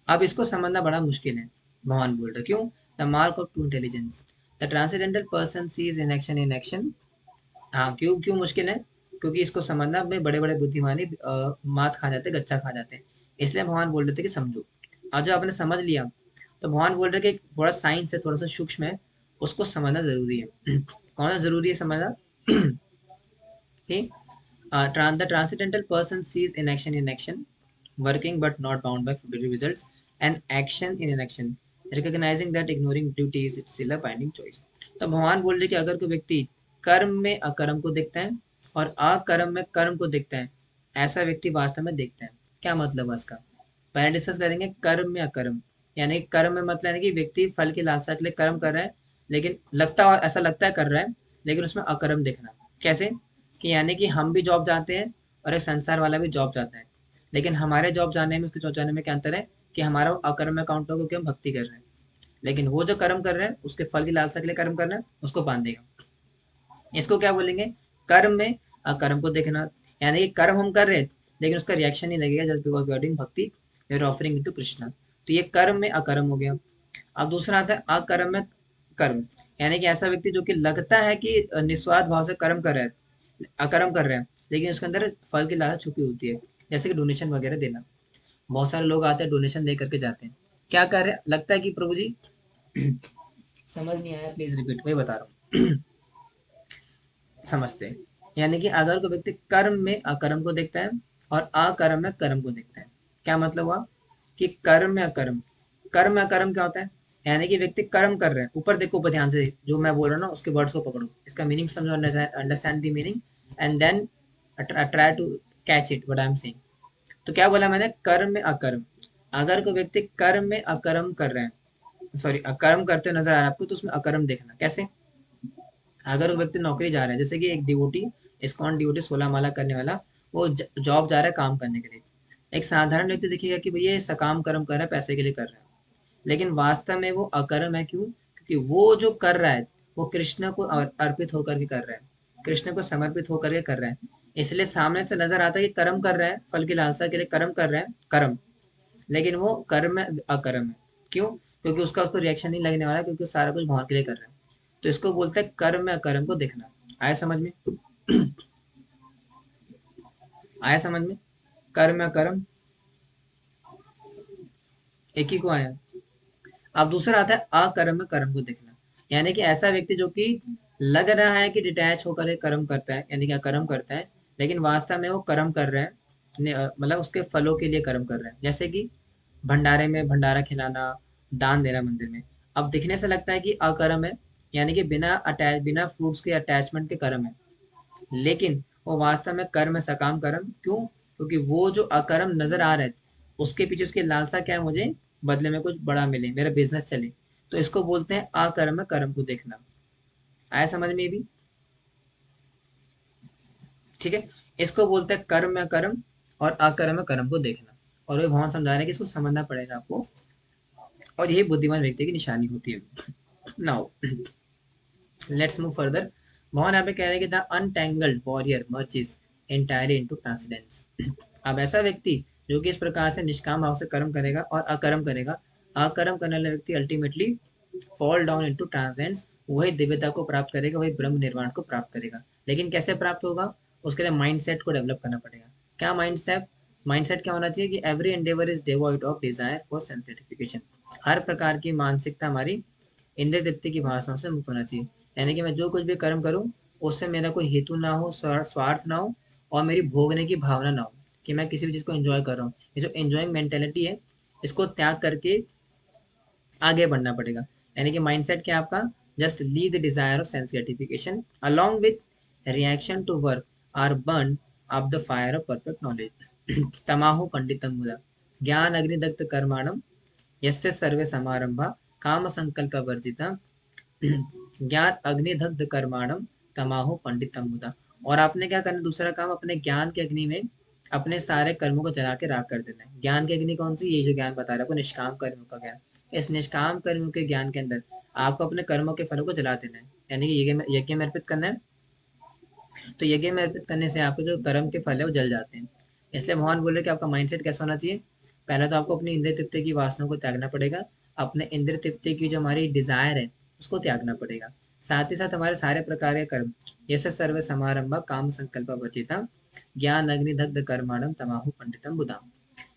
अब इसको समझना बड़ा मुश्किल है। भगवान बोल रहे क्यों? The mark of true intelligence, the transcendental person sees in action. हाँ, क्यों क्यों मुश्किल है? क्योंकि इसको समझना में बड़े बड़े बुद्धिमानी मात खा जाते, गच्चा खा जाते हैं। इसलिए भगवान बोल रहे थे कि समझो। आज जो आपने समझ लिया, तो भगवान बोल रहे कि थोड़ा साइंस है, थोड़ा सा सूक्ष्म है, उसको समझना जरूरी है। कौन सा जरूरी है समझना? कि the transcendental person sees in action, working but not bound by forbidden results, and action in inaction, recognizing that ignoring duty is still a binding choice. तो भगवान बोल रहे कि अगर कोई व्यक्ति कर्म में अकर्म को देखता है और अकर्म में कर्म को देखता है, ऐसा व्यक्ति वास्तव में देखता है। क्या मतलब है इसका? पहले डिस्कस करेंगे कर्म में अकर्म। यानी कर्म में मतलब है कि व्यक्ति फल की लालसा के लिए कर्म कर रहा है, लेकिन ऐसा लगता है कर रहा है, लेकिन उसमें अकर्म देखना। कैसे? कि यानी कि हम भी जॉब जाते हैं और एक संसार वाला भी जॉब जाता है, लेकिन हमारे जॉब जाने में, उसके जॉब जाने में क्या अंतर है कि हमारा अकर्म में काउंट होगा, क्योंकि हम भक्ति कर रहे हैं। लेकिन वो जो कर्म कर रहे हैं, उसके फल की लालसा के लिए कर्म कर रहे हैं, उसको बांधेगा। इसको क्या बोलेंगे? कर्म में अकर्म को देखना। यानी कि कर्म हम कर रहे हैं लेकिन उसका रिएक्शन नहीं लगेगा, just because we are doing bhakti, we are offering to Krishna. तो ये कर्म में अकर्म हो गया। अब दूसरा आता है अकर्म में कर्म। यानी कि ऐसा व्यक्ति जो कि लगता है कि निस्वार्थ भाव से कर्म कर रहा है, अकर्म कर रहे हैं, लेकिन उसके अंदर फल की लालच छुपी होती है। जैसे कि डोनेशन वगैरह देना। बहुत सारे लोग आते हैं, डोनेशन दे करके जाते हैं, क्या कर रहे हैं? लगता है कि प्रभु जी समझ नहीं आया, प्लीज रिपीट, वही बता रहा हूँ। समझते हैं। यानी कि अगर कोई व्यक्ति कर्म में अकर्म को देखता है और अकर्म में कर्म को देखता है, क्या मतलब हुआ? कि कर्म में अकर्म, कर्म में अकर्म क्या होता है? यानी कि व्यक्ति कर्म कर रहे हैं, ऊपर देखो, ऊपर ध्यान से जो मैं बोल रहा हूँ ना उसके वर्ड्स को पकड़ो, इसका मीनिंग समझो, understand the meaning and then try to catch it what I am saying. तो क्या बोला मैंने? कर्म में अकर्म। अगर कोई व्यक्ति कर्म में अकर्म कर रहे हैं, सॉरी अकर्म करते नजर आ रहा है आपको, तो उसमें अकर्म देखना। कैसे? अगर वो व्यक्ति नौकरी जा रहा है, जैसे कि एक डिवोटी, इस्कॉन डिवोटी 16 माला करने वाला, वो जॉब जा रहा है काम करने के लिए। एक साधारण व्यक्ति देखिएगा कि भैया ये सकाम कर्म कर रहा है, पैसे के लिए कर रहा है, लेकिन वास्तव में वो अकर्म है। क्यों? क्योंकि वो जो कर रहा है वो कृष्ण को अर्पित होकर के कर रहा है, कृष्ण को समर्पित होकर के कर रहा है। इसलिए सामने से नजर आता है कि कर्म कर रहा है, फल की लालसा के लिए कर्म कर रहा है, कर्म, लेकिन वो कर्म में अकर्म है। क्यों? क्योंकि उसको रिएक्शन नहीं लगने वाला, क्योंकि वो सारा कुछ भगवान के लिए कर रहा है। तो इसको बोलते हैं कर्म में अकर्म को देखना। आया समझ में? आया समझ में? कर्म में अकर्म एक ही को आया। अब दूसरा आता है अकर्म में कर्म को देखना। यानी कि ऐसा व्यक्ति जो कि लग रहा है कि डिटैच होकर के कर्म करता है, यानी कि अकर्म करता है, लेकिन वास्तव में वो कर्म कर रहा है, मतलब उसके फलों के लिए कर्म कर रहा है। जैसे कि भंडारे में भंडारा खिलाना, दान देना मंदिर में। अब दिखने से लगता है कि अकर्म है, यानी कि बिना फ्रूट्स के अटैचमेंट के कर्म है, लेकिन वो वास्तव में कर्म है, सकाम कर्म। क्यों? क्योंकि वो जो अकर्म नजर आ रहा है, उसके पीछे उसकी लालसा क्या है? मुझे बदले में कुछ बड़ा मिले, मेरा बिजनेस चले। तो इसको बोलते हैं अकर्म में कर्म को देखना। आया समझ में ये भी? ठीक है। इसको बोलते हैं कर्म में कर्म और अकर्म में कर्म को देखना। और वो भगवान समझा रहे हैं कि इसको समझना पड़ेगा आपको, और यही बुद्धिमान व्यक्ति की निशानी होती है। Now let's move further. भगवान यहाँ पे कह रहे हैं कि the untangled warrior merges entirely into transcendence. अब ऐसा व्यक्ति जो कि इस प्रकार से निष्काम भाव से कर्म करेगा और अकर्म करेगा, अकर्म करने वाला व्यक्ति ultimately fall down into transcendence, वही दिव्यता को प्राप्त करेगा, वही ब्रह्म निर्वाण को प्राप्त करेगा। लेकिन कैसे प्राप्त होगा? उसके लिए माइंडसेट को डेवलप करना पड़ेगा। क्या माइंडसेट? माइंडसेट क्या होना चाहिए कि every endeavour is devoid of desire for self gratification. हर प्रकार की मानसिकता हमारी इंद्रिय तृप्ति की भावनाओं से मुक्त होना चाहिए। यानी कि मैं जो कुछ भी कर्म करूं उससे मेरा कोई हेतु ना हो, स्वार्थ ना हो, और मेरी भोगने की भावना ना हो कि मैं किसी भी चीज को एंजॉय कर रहा हूँ। ये जो एंजॉइंग मेंटेलिटी है इसको त्याग करके आगे बढ़ना पड़ेगा। यानी कि माइंडसेट क्या है आपका? Just leave the desire of sense gratification along with reaction to work are burn off the fire of perfect knowledge. तमाहु पंडितम मुदा ज्ञान अग्निदग्ध कर्माणम यस्य सर्वे समारंभा काम संकल्प वर्जिता ज्ञान अग्निदग्ध कर्माणम तमाहु पंडितम मुदा। और आपने क्या करना? दूसरा काम, अपने ज्ञान के अग्नि में अपने सारे कर्मों को जला के राख कर देना है। ज्ञान की अग्नि कौन सी? ये जो ज्ञान बता रहा है आपको, निष्काम कर्मों का ज्ञान। इस निष्काम कर्मों के ज्ञान के अंदर आपको अपने कर्मों के फलों को जला देना है, यानी कि यज्ञ में अर्पित करना है। तो यज्ञ में अर्पित करने से आपके जो कर्म के फल है वो जल जाते हैं। इसलिए भगवान बोल रहे कि आपका माइंडसेट कैसा होना चाहिए? पहले तो आपको अपनी इंद्रिय तृप्ति की वासनाओं को त्यागना पड़ेगा। अपने इंद्रिय तृप्ति की जो हमारी डिजायर है उसको त्यागना पड़ेगा। साथ ही साथ हमारे सारे प्रकार के कर्म, ये सर्व समारंभ काम संकल्प वर्जिता ज्ञान अग्नि दग्ध कर्माणम तमाहु पंडितम बुधाम।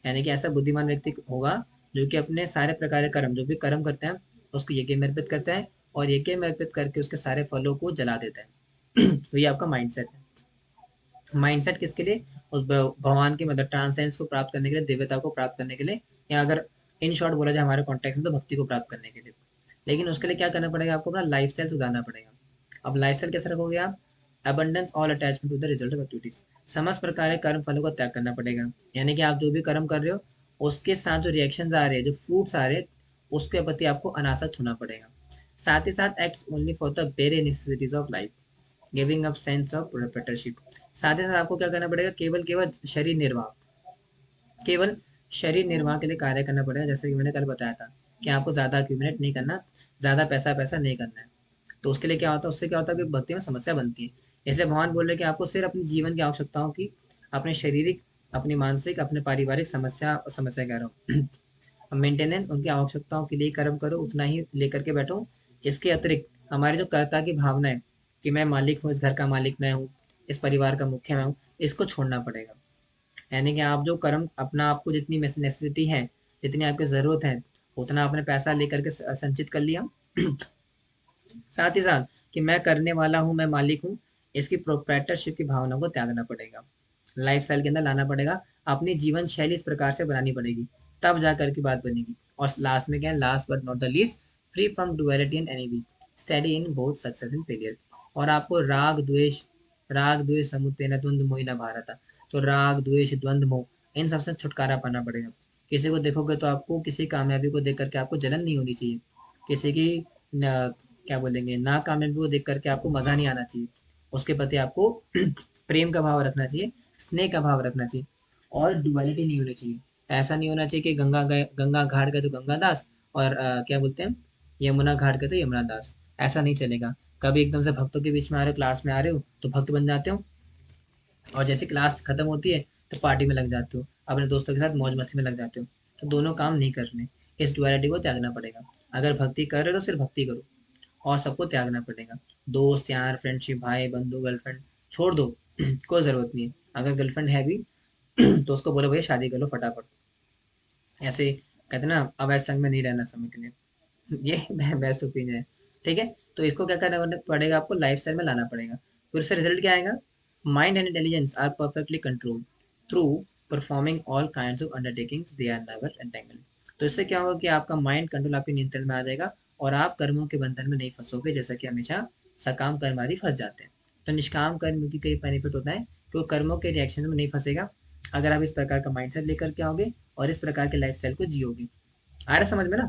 यानी कि ऐसा बुद्धिमान व्यक्ति होगा जो कि अपने सारे प्रकार के कर्म, जो भी कर्म करते हैं उसको यज्ञ में अर्पित करता है, और यज्ञ में अर्पित करके उसके सारे फलों को जला देता है। तो ये आपका माइंडसेट है। माइंडसेट किसके लिए? उस भगवान की मतलब ट्रांसेंस को प्राप्त करने के लिए, दिव्यता को प्राप्त करने के लिए, या अगर इन शॉर्ट बोला जाए हमारे कॉन्टेक्स्ट में तो भक्ति को प्राप्त करने के लिए। लेकिन उसके लिए क्या करना पड़ेगा? आपको अपना लाइफस्टाइल सुधारना पड़ेगा। अब लाइफस्टाइल कैसे रखोगे आप? Abandons all attachment to the result of activities. समस्त प्रकार के कर्म फलों को त्याग करना पड़ेगा। यानी कि आप जो भी कर्म कर रहे हो उसके साथ जो रिएक्शंस आ रहे हैं, जो फ्रूट्स आ रहे हैं, उसके प्रति आपको अनासक्त होना पड़ेगा। साथ ही साथ acts only for the very necessities of life, giving up sense of proprietorship. साथ ही साथ आपको क्या करना पड़ेगा? केवल केवल शरीर निर्वाह, केवल शरीर निर्वाह के लिए कार्य करना पड़ेगा। जैसे कि मैंने कल बताया था कि आपको ज्यादा अक्यूमुलेट नहीं करना, ज्यादा पैसा पैसा नहीं करना है। तो उसके लिए क्या होता है? उससे क्या होता है कि भक्ति में समस्या बनती है। इसलिए भगवान बोल रहे हैं कि आपको सिर्फ अपने जीवन की आवश्यकताओं की, अपने शारीरिक, अपनी मानसिक, अपने पारिवारिक समस्या समस्या कह रहा हूँ, मेंटेनेंस, उनकी आवश्यकताओं के लिए कर्म करो, उतना ही लेकर के बैठो। इसके अतिरिक्त हमारी जो कर्ता की भावना है कि मैं मालिक हूँ, इस घर का मालिक मैं हूँ, इस परिवार का मुख्य मैं हूँ, इसको छोड़ना पड़ेगा। यानी कि आप जो कर्म, अपना आपको जितनी नेसेसिटी है, जितनी आपकी जरूरत है, उतना आपने पैसा लेकर के संचित कर लिया। साथ ही साथ कि मैं करने वाला हूँ, मैं मालिक हूँ, इसकी प्रोप्राइटरशिप की भावना को त्यागना पड़ेगा, लाइफ स्टाइल के अंदर लाना पड़ेगा। अपनी जीवन शैली इस प्रकार से बनानी पड़ेगी, तब जा करके बात बनेगी। और लास्ट में क्या है? Last but not the least, free from duality and any, study in both success and failure. और आपको राग द्वेष समुत्तेन द्वंद्व मोहिना भारत। तो राग द्वेष द्वंद्व मोह, इन सबसे छुटकारा पाना पड़ेगा। किसी को देखोगे तो आपको किसी कामयाबी को देख करके आपको जलन नहीं होनी चाहिए। किसी की क्या बोलेंगे, नाकामयाबी को देख करके आपको मजा नहीं आना चाहिए। उसके प्रति आपको प्रेम का भाव रखना चाहिए, स्नेह का भाव रखना चाहिए, और डुअलिटी नहीं होनी चाहिए। ऐसा नहीं होना चाहिए कि गंगा गए, गंगा घाट गए तो गंगा दास, और क्या बोलते हैं, यमुना घाट गए तो यमुना दास। ऐसा नहीं चलेगा। कभी एकदम से भक्तों के बीच में आ रहे हो, क्लास में आ रहे हो तो भक्त बन जाते हो, और जैसे क्लास खत्म होती है तो पार्टी में लग जाते हो, अपने दोस्तों के साथ मौज मस्ती में लग जाते हो। तो दोनों काम नहीं करने, इस डुअलिटी को त्यागना पड़ेगा। अगर भक्ति कर रहे हो तो सिर्फ भक्ति करो, और सबको त्यागना पड़ेगा। दोस्त यार, फ्रेंडशिप, भाई बंधु, गर्लफ्रेंड छोड़ दो। कोई जरूरत नहीं है। अगर गर्लफ्रेंड है भी तो उसको बोलो भैया शादी कर लो फटाफट। ऐसे कहते हैं ना, अवैध संग में नहीं रहना समय के लिए। ये बेस्ट ओपिनियन है। ठीक है, तो इसको क्या करना पड़ेगा? आपको लाइफ स्टाइल में लाना पड़ेगा। फिर उससे रिजल्ट क्या आएगा? Mind and intelligence are perfectly control through performing all kind of undertakings, they are never entangle. तो इससे क्या होगा कि आपका माइंड कंट्रोल आपके नियंत्रण में आ जाएगा, और आप कर्मों के बंधन में नहीं फंसोगे, जैसा कि हमेशा सकाम कर्म आदि फंस जाते हैं। तो निष्काम कर्म की कई बेनिफिट होता है कि वो कर्मों के रिएक्शन में नहीं फंसेगा, अगर आप इस प्रकार का माइंडसेट लेकर के आओगे और इस प्रकार के लाइफस्टाइल को जियोगे। आ रहा समझ में ना?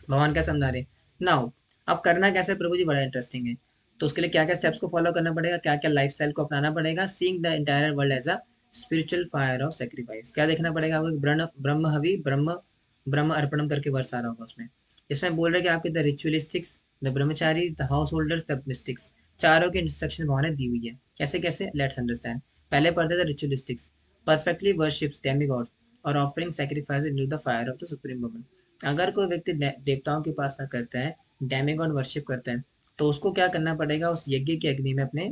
भगवान क्या समझा रहे? नाउ अब करना कैसे प्रभु जी? बड़ा इंटरेस्टिंग है। तो उसके लिए क्या क्या स्टेप्स को फॉलो करना पड़ेगा, क्या क्या लाइफस्टाइल को अपनाना पड़ेगा? Seeing the entire world as a spiritual fire of sacrifice. क्या देखना पड़ेगा आपको? ब्रह्म ब्रह्म हवि, ब्रह्म ब्रह्म अर्पणम करके वर्ष आ रहा होगा उसमें। इसमें बोल रहे कि आपके the रिचुअलिस्टिक्स, the Brahmachari, the house holders, the mystics, चारों की इंस्ट्रक्शन भगवान ने दी हुई है। कैसे कैसे? Let's understand. पहले पढ़ते थे रिचुअलिस्टिक्स, परफेक्टली वर्शिप्स डेमिगॉड्स और offering sacrifice into the fire of the supreme woman. अगर कोई व्यक्ति देवताओं की उपासना करता है, डेमिगॉड वर्शिप करता है, तो उसको क्या करना पड़ेगा? उस यज्ञ की अग्नि में अपने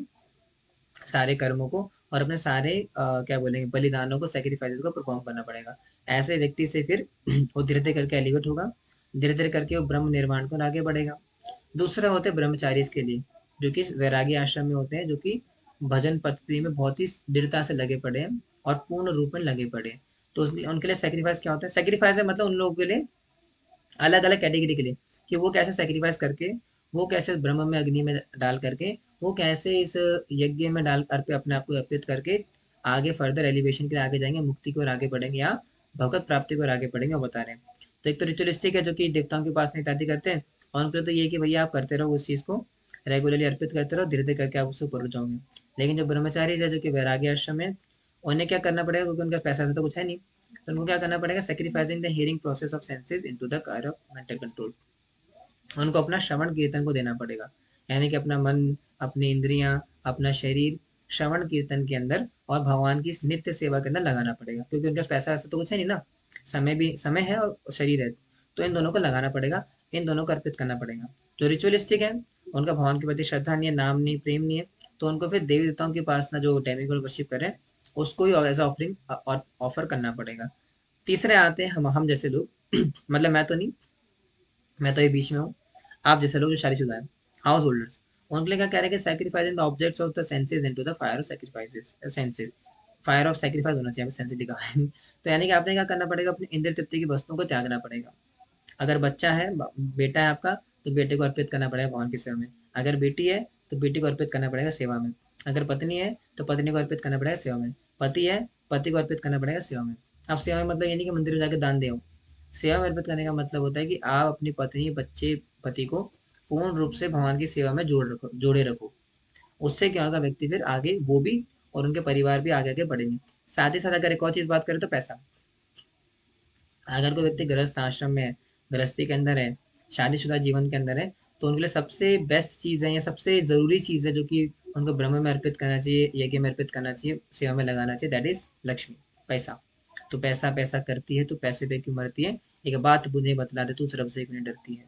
सारे कर्मों को और अपने सारे क्या बोलेंगे बलिदानों को, सेक्रीफाइसेस को परफॉर्म करना पड़ेगा। ऐसे व्यक्ति से फिर वो धीरे धीरे करके एलिवेट होगा, धीरे धीरे करके वो ब्रह्म निर्वाण को आगे बढ़ेगा। दूसरा होते हैं ब्रह्मचारी के लिए, जो कि वैरागी आश्रम में होते हैं, जो कि भजन पद्धति में बहुत ही दृढ़ता से लगे पड़े हैं और पूर्ण रूप में लगे पड़े हैं। तो उनके लिए सेक्रीफाइस क्या होता है? सेक्रीफाइस है मतलब उन लोगों के लिए अलग अलग कैटेगरी के लिए कि वो कैसे सेक्रीफाइस करके, वो कैसे ब्रह्म में अग्नि में डाल करके, वो कैसे इस यज्ञ में डाल कर अपने आप को अर्पित करके आगे फर्दर एलिवेशन के लिए आगे जाएंगे, मुक्ति की ओर आगे बढ़ेंगे या भगवत प्राप्ति की ओर आगे बढ़ेंगे, वो बता रहे हैं। तो एक तो रिचुअलिस्टिक है जो कि देवताओं के पास इत्यादि करते हैं, और उनके लिए तो ये है कि भैया आप करते रहो उस चीज को, रेगुलरली अर्पित करते रहो, धीरे धीरे करके आप उससे ऊपर जाओगे। लेकिन जो ब्रह्मचारी है, जो कि वैराग्य आश्रम है, उन्हें क्या करना पड़ेगा, क्योंकि उनका पैसा से तो कुछ है नहीं, तो उनको क्या करना पड़ेगा? Sacrificing the hearing process of senses into the car of mental control. उनको अपना श्रवण कीर्तन को देना पड़ेगा, यानी कि अपना मन, अपनी इंद्रियां, अपना शरीर श्रवण कीर्तन के अंदर और भगवान की नित्य सेवा के अंदर लगाना पड़ेगा, क्योंकि उनके पास पैसा वैसा तो कुछ है नहीं ना, समय भी समय है और शरीर है, तो इन दोनों को लगाना पड़ेगा, इन दोनों को अर्पित करना पड़ेगा। जो रिचुअलिस्टिक है, उनका भगवान के प्रति श्रद्धा नहीं है, नाम नहीं, प्रेम नहीं है, तो उनको फिर देवी देवताओं की उपासना जो डेमिगॉड वर्शिप कर रहे हैं उसको ही एज ऑफरिंग ऑफर करना पड़ेगा। तीसरे आते हैं हम जैसे लोग मतलब मैं तो नहीं, मैं तो ये बीच में हूँ, आप जैसे लोग जो शादीशुदा है, हाउस होल्डर्स, उनके लिए क्या कह रहे हैं कि sacrificing the objects of the senses into the fire of sacrifices, senses, fire of sacrifice होना चाहिए, सेंसेस लिखा है तो यानी कि आपने क्या करना पड़ेगा? अपनी इंद्र तृप्ति की वस्तुओं को त्यागना पड़ेगा। अगर बच्चा है, बेटा है आपका, तो बेटे को अर्पित करना पड़ेगा भगवान की सेवा में। अगर बेटी है तो बेटी को अर्पित करना पड़ेगा सेवा में। अगर पत्नी है तो पत्नी को अर्पित करना पड़ेगा सेवा में। पति है, पति को अर्पित करना पड़ेगा सेवा में। अब सेवा में मतलब ये नहीं कि मंदिर में जाके दान दे। सेवा में अर्पित करने का मतलब होता है कि आप अपनी पत्नी, बच्चे, पति को पूर्ण रूप से भगवान की सेवा में जोड़े रखो। उससे क्या होगा? व्यक्ति फिर आगे वो भी और उनके परिवार भी आगे आगे बढ़ेंगे। साथ ही साथ अगर एक और चीज बात करें तो पैसा। अगर कोई व्यक्ति गृहस्थ आश्रम में है, गृहस्थी के अंदर है, शादीशुदा जीवन के अंदर है, तो उनके लिए सबसे बेस्ट चीज है या सबसे जरूरी चीज है जो कि उनको ब्रह्म में अर्पित करना चाहिए, यज्ञ में अर्पित करना चाहिए, सेवा में लगाना चाहिए, दैट इज लक्ष्मी, पैसा। तो पैसा पैसा करती है तो पैसे पे क्यों मरती है? एक बात मुझे बतला दे, तू रब से क्यों नहीं डरती है?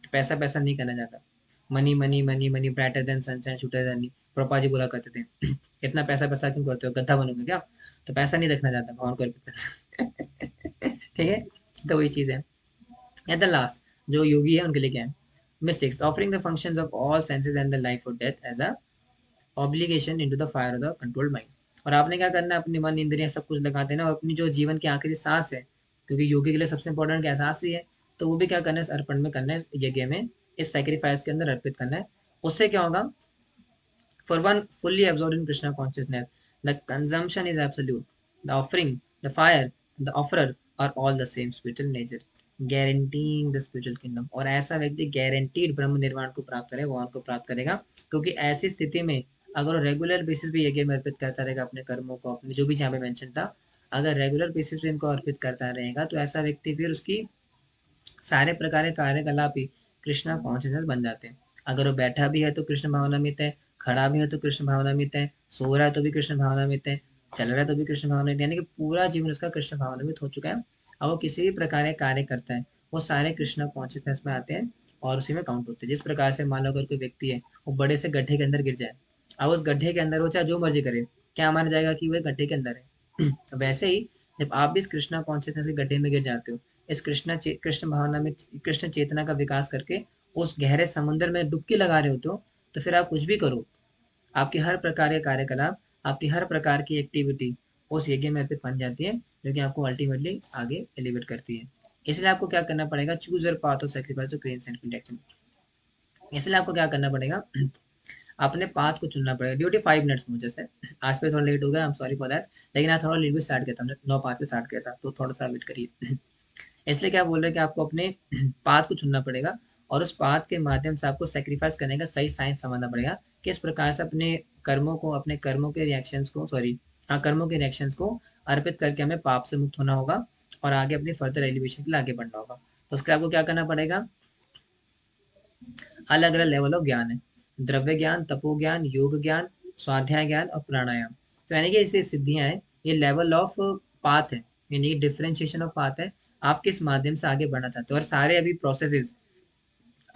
तो पैसा पैसा नहीं करना चाहता। Money money money money brighter than sunshine sweeter than, Prabhupada ji बोला करते थे इतना पैसा पैसा क्यों करते हो, गद्दा बनोगे क्या? तो पैसा नहीं रखना चाहता, भगवान को अर्पित करना ठीक है, तो वही चीज है। एट द लास्ट, जो योगी है उनके लिए क्या है? Mystics offering the functions of all senses and the life और death as a obligation into the fire of the controlled mind. और आपने क्या करना है? अपनी मन, इंद्रियां सब कुछ लगा देना, और अपनी जो जीवन की आखिरी सांस है, क्योंकि योगी के लिए सबसे इंपॉर्टेंट क्या सांस ही है, तो वो भी क्या करना है? अर्पण में करना है, यज्ञ में, इस सेक्रीफाइस के अंदर अर्पित करना है। उससे क्या होगा? For one fully absorbed in Krishna consciousness, the consumption is absolute. The offering, the fire, the offerer are all the same spiritual nature, guaranteeing the spiritual kingdom। और ऐसा व्यक्ति गारंटीड ब्रह्म निर्वाण को प्राप्त करेगा, भगवान को प्राप्त करेगा, क्योंकि ऐसी स्थिति में अगर वो रेगुलर बेसिस पे यज्ञ में अर्पित करता रहेगा अपने कर्मों को, अपने जो भी यहाँ पे मेंशन था, अगर रेगुलर बेसिस पे इनको अर्पित करता रहेगा, तो ऐसा व्यक्ति फिर उसकी सारे प्रकार के कार्यकलाप ही कृष्णा कॉन्शियसनेस बन जाते हैं। अगर वो बैठा भी है तो कृष्ण भावनामित है, खड़ा भी है तो कृष्ण भावनामित है, सो रहा है तो भी कृष्ण भावनामित है, चल रहा है तो भी कृष्ण भावनामित, यानी कि पूरा जीवन उसका कृष्ण भावनामित हो चुका है। अब वो किसी भी प्रकार के कार्य करता है, वो सारे कृष्ण कॉन्शियसनेस में आते हैं और उसी में काउंट होते हैं। जिस प्रकार से मान लो अगर कोई व्यक्ति है, वो बड़े से गड्ढे के अंदर गिर जाए, अब उस गड्ढे के अंदर वो चाहे जो मर्जी करे, क्या माना जाएगा कि वो गड्ढे के अंदर है वैसे ही जब आप भी इस कृष्णा कॉन्शियसनेस के गड्ढे में गिर जाते हो, इस कृष्ण भावना में, कृष्ण चेतना का विकास करके उस गहरे समुद्र में डुबकी लगा रहे होते हो, तो फिर आप कुछ भी करो, आपकी हर प्रकार के कार्यकलाप, आपकी हर प्रकार की एक्टिविटी उस यज्ञ में अर्पित बन जाती है, जो कि आपको अल्टीमेटली आगे एलिवेट करती है। इसलिए आपको क्या करना पड़ेगा? Choose your path of sacrifice to clean self infection. इसलिए आपको क्या करना पड़ेगा? अपने पाथ को चुनना पड़ेगा। ड्यूटी 5 मिनट्स मुझे से आज पे थोड़ा लेट हो गया, I am sorry for that, लेकिन आज थोड़ा लेट भी स्टार्ट किया था, हमने 9:05 पे स्टार्ट किया था, तो थोड़ा सा वेट करिए इसलिए क्या बोल रहे हैं कि आपको अपने पाथ को चुनना पड़ेगा, और उस पाथ के माध्यम से आपको सेक्रीफाइस करने का सही साइंस समझना पड़ेगा, किस प्रकार से अपने कर्मों को, अपने कर्मों के रिएक्शंस को, सॉरी हाँ, कर्मों के रिएक्शंस को अर्पित करके हमें पाप से मुक्त होना होगा और आगे अपनी फर्दर एलिवेशन के लिए आगे बढ़ना होगा। तो उसके लिए आपको क्या करना पड़ेगा? अलग अलग लेवल ऑफ ज्ञान है, द्रव्य ज्ञान, तपो ज्ञान, योग ज्ञान, स्वाध्याय ज्ञान और प्राणायाम। तो यानी कि ऐसी सिद्धियां हैं, ये लेवल ऑफ पाथ है, यानी डिफरेंशिएशन ऑफ पाथ है, आप किस माध्यम से आगे बढ़ना चाहते हो। और सारे अभी प्रोसेसेस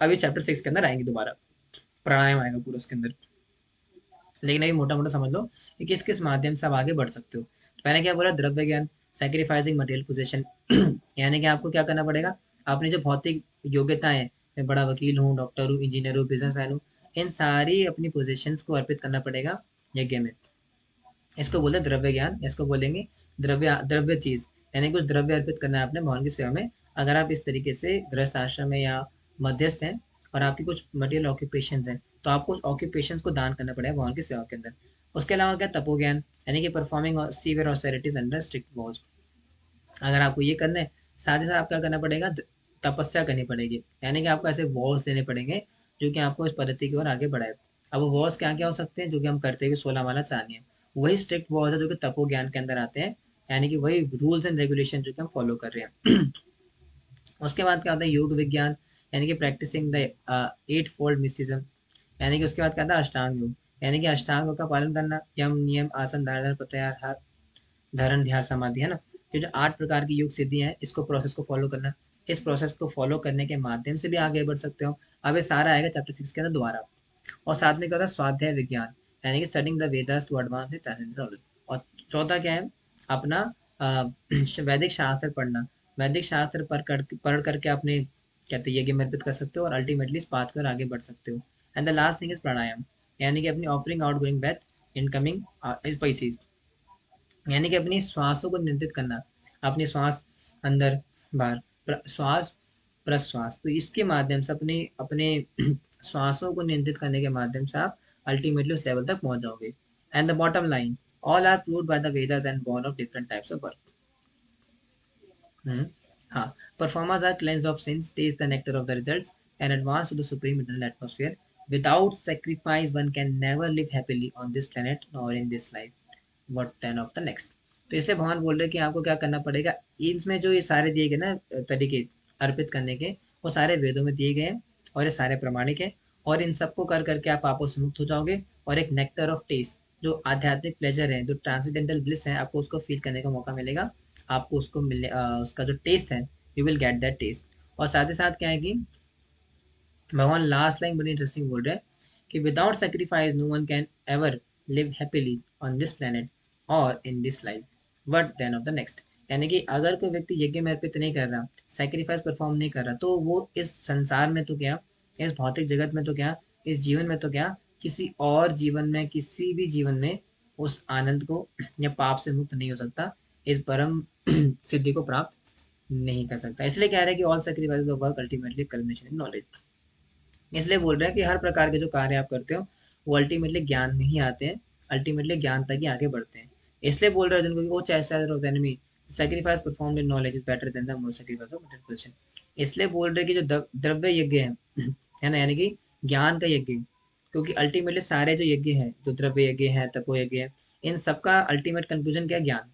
अभी चैप्टर 6 के अंदर आएंगे दोबारा, प्राणायाम आएगा पूरा उसके अंदर। लेकिन अभी मोटा मोटा समझ लो कि किस किस माध्यम से आप आगे बढ़ सकते हो। तो मैंने क्या बोला, द्रव्य ज्ञान, सेक्रीफाइसिंग मटेरियल पोजीशन यानी कि आपको क्या करना पड़ेगा, अपनी जो भौतिक योग्यताएं हैं, मैं बड़ा वकील हूँ, डॉक्टर हूँ, इंजीनियर हूँ, बिजनेसमैन हूँ, इन सारी अपनी पोजीशंस को अर्पित करना पड़ेगा यज्ञ में। इसको बोलते हैं द्रव्य ज्ञान, इसको बोलेंगे द्रव्य द्रव्य चीज, यानी कुछ द्रव्य अर्पित करना है अपने भगवान की सेवा में। अगर आप इस तरीके से गृहस्थ आश्रम में या मध्यस्थ हैं और आपकी कुछ मटेरियल ऑक्यूपेशन हैं, तो आपको उस ऑक्यूपेशन को दान करना पड़ेगा भगवान की सेवा के अंदर। उसके अलावा क्या, तपो ज्ञान, यानी कि performing severe austerities under strict laws. अगर आपको ये करना है, साथ ही साथ आपको क्या करना पड़ेगा, तपस्या करनी पड़ेगी, यानी कि आपको ऐसे वॉर्स देने पड़ेंगे जो कि आपको इस पद्धति की ओर आगे बढ़ाए। अब वो वॉर्स क्या क्या हो सकते हैं, जो कि हम करते हैं कि 16 माला चाहनी है, वही स्ट्रिक्ट वॉर्स है जो कि तपो ज्ञान के अंदर आते हैं, यानी कि वही रूल्स एंड रेगुलेशन जो कि हम फॉलो कर रहे हैं। उसके बाद क्या होता है, योग विज्ञान, यानी कि प्रैक्टिसिंग द एट फोल्ड मिस्टिज्म, यानी कि उसके बाद क्या था, अष्टांग योग, यानी कि अष्टांग योग का पालन करना, यम नियम आसन धारण प्रत्याहार धारण ध्यान समाधि, है ना। ये जो 8 प्रकार की योग सिद्धियां हैं, इसको प्रोसेस को फॉलो करना, इस प्रोसेस को फॉलो करने के माध्यम से भी आगे बढ़ सकते हो। अब ये सारा आएगा चैप्टर 6 के अंदर दोबारा। और साथ में क्या होता है, स्वाध्याय विज्ञान, यानी कि studying the Vedas to advance in transcendental knowledge. और चौथा क्या है, अपना वैदिक शास्त्र पढ़ना, वैदिक शास्त्र पढ़ करके अपने कहते हैं यज्ञ में अर्पित कर सकते हो और अल्टीमेटली इस पाथ पर आगे बढ़ सकते हो। And the last thing is pranayama, यानी कि अपनी offering out going breath, incoming spices, यानी कि अपनी श्वासों को नियंत्रित करना, अपनी श्वास अंदर बाहर, श्वास प्रश्वास, तो इसके माध्यम से अपने अपने श्वासों को नियंत्रित करने के माध्यम से आप अल्टीमेटली उस लेवल तक पहुंच जाओगे। And the bottom line, all are proved by the Vedas and born of different types of work। Hmm, हाँ, performers are cleansed of sins, taste the nectar of the results, and advance to the supreme internal atmosphere. Without sacrifice, one can never live happily on this planet nor in this life. What then of the next? तो इसलिए भगवान बोल रहे हैं कि आपको क्या करना पड़ेगा, इसमें जो ये सारे दिए गए ना तरीके अर्पित करने के, वो सारे वेदों में दिए गए हैं और ये सारे प्रमाणिक हैं। और इन सबको कर करके आप पापों से मुक्त हो जाओगे और एक नेक्टर ऑफ टेस्ट, जो आध्यात्मिक प्लेजर है, जो ट्रांसेंडेंटल ब्लिस है, आपको उसको फील करने का मौका मिलेगा। आपको उसको मिलने उसका जो टेस्ट है, you will get that test. और साथ ही साथ क्या है कि भगवान लास्ट लाइन बड़ी इंटरेस्टिंग बोल रहे हैं कि without sacrifice no one can ever live happily on this planet or in this life, but then of the next. यानी कि अगर कोई व्यक्ति यज्ञ में अर्पित नहीं कर रहा, सेक्रीफाइस परफॉर्म नहीं कर रहा, तो वो इस संसार में तो क्या, इस भौतिक जगत में तो क्या, इस जीवन में तो क्या, किसी और जीवन में, किसी भी जीवन में उस आनंद को या पाप से मुक्त नहीं हो सकता, इस परम सिद्धि को प्राप्त नहीं कर सकता। इसलिए कह रहे हैं कि all sacrifice of work ultimately culmination in knowledge. इसलिए बोल रहे हैं कि हर प्रकार के जो कार्य आप करते हो, वो अल्टीमेटली ज्ञान में ही आते हैं, अल्टीमेटली ज्ञान तक ही आगे बढ़ते हैं। इसलिए बोल रहे हैं अर्जुन को कि वो chastiser of the enemy, sacrifice performed in knowledge is better than the more sacrifice of material position. इसलिए बोल रहे हैं कि जो द्रव्य यज्ञ है है ना, यानी कि ज्ञान का यज्ञ, क्योंकि अल्टीमेटली सारे जो यज्ञ है, जो द्रव्य यज्ञ है, तपो यज्ञ है, इन सबका अल्टीमेट कंक्लूजन क्या है, ज्ञान।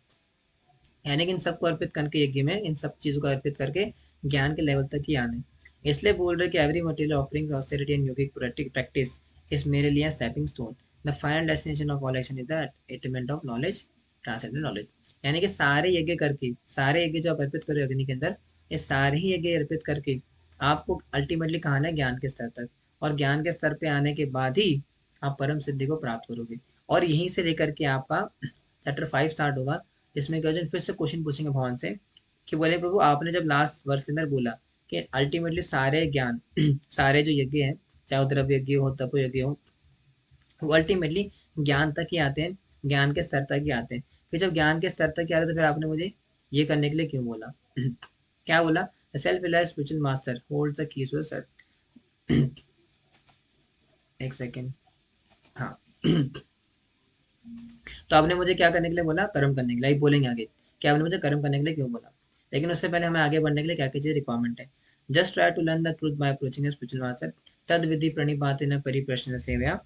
यानी कि इन सबको अर्पित करके यज्ञ में इन सब चीजों को अर्पित करके ज्ञान के लेवल तक ही आना है। इसलिए बोल रहे कि every material offerings austerity and yogic practice is मेरे लिए stepping stone, the final destination of all action is the attainment of knowledge, transcendent knowledge. यानी कि सारे यज्ञ करके, सारे यज्ञ जो आप अर्पित करो अग्नि के अंदर, ये सारे ही यज्ञ अर्पित करके आपको अल्टीमेटली कहा है ज्ञान के स्तर तक, और ज्ञान के स्तर पे आने के बाद ही आप परम सिद्धि को प्राप्त करोगे। और यहीं से लेकर के आपका चैप्टर 5 स्टार्ट होगा, जिसमें कि अर्जुन फिर से क्वेश्चन पूछेंगे भगवान से कि बोले प्रभु, आपने जब लास्ट वर्ष के अंदर बोला कि अल्टीमेटली सारे ज्ञान सारे जो यज्ञ हैं, चाहे वो द्रव्य यज्ञ हो, तप यज्ञ हो, वो अल्टीमेटली ज्ञान तक ही आते हैं, ज्ञान के स्तर तक ही आते हैं। फिर जब ज्ञान के स्तर तक ही आ रहे, तो फिर आपने मुझे ये करने के लिए क्यों बोला? क्या बोला? Self reliance spiritual master hold the keys to the self. एक सेकेंड, हाँ। तो आपने मुझे क्या करने के लिए बोला? कर्म करने के लिए। अभी बोलेंगे आगे कि आपने मुझे कर्म करने के लिए क्यों बोला। लेकिन उससे पहले हमें आगे बढ़ने के लिए क्या क्या चीज रिक्वायरमेंट है। Just try to learn the truth by approaching spiritual master, तद विधि प्रणिपातेन परिप्रश्न सेवया,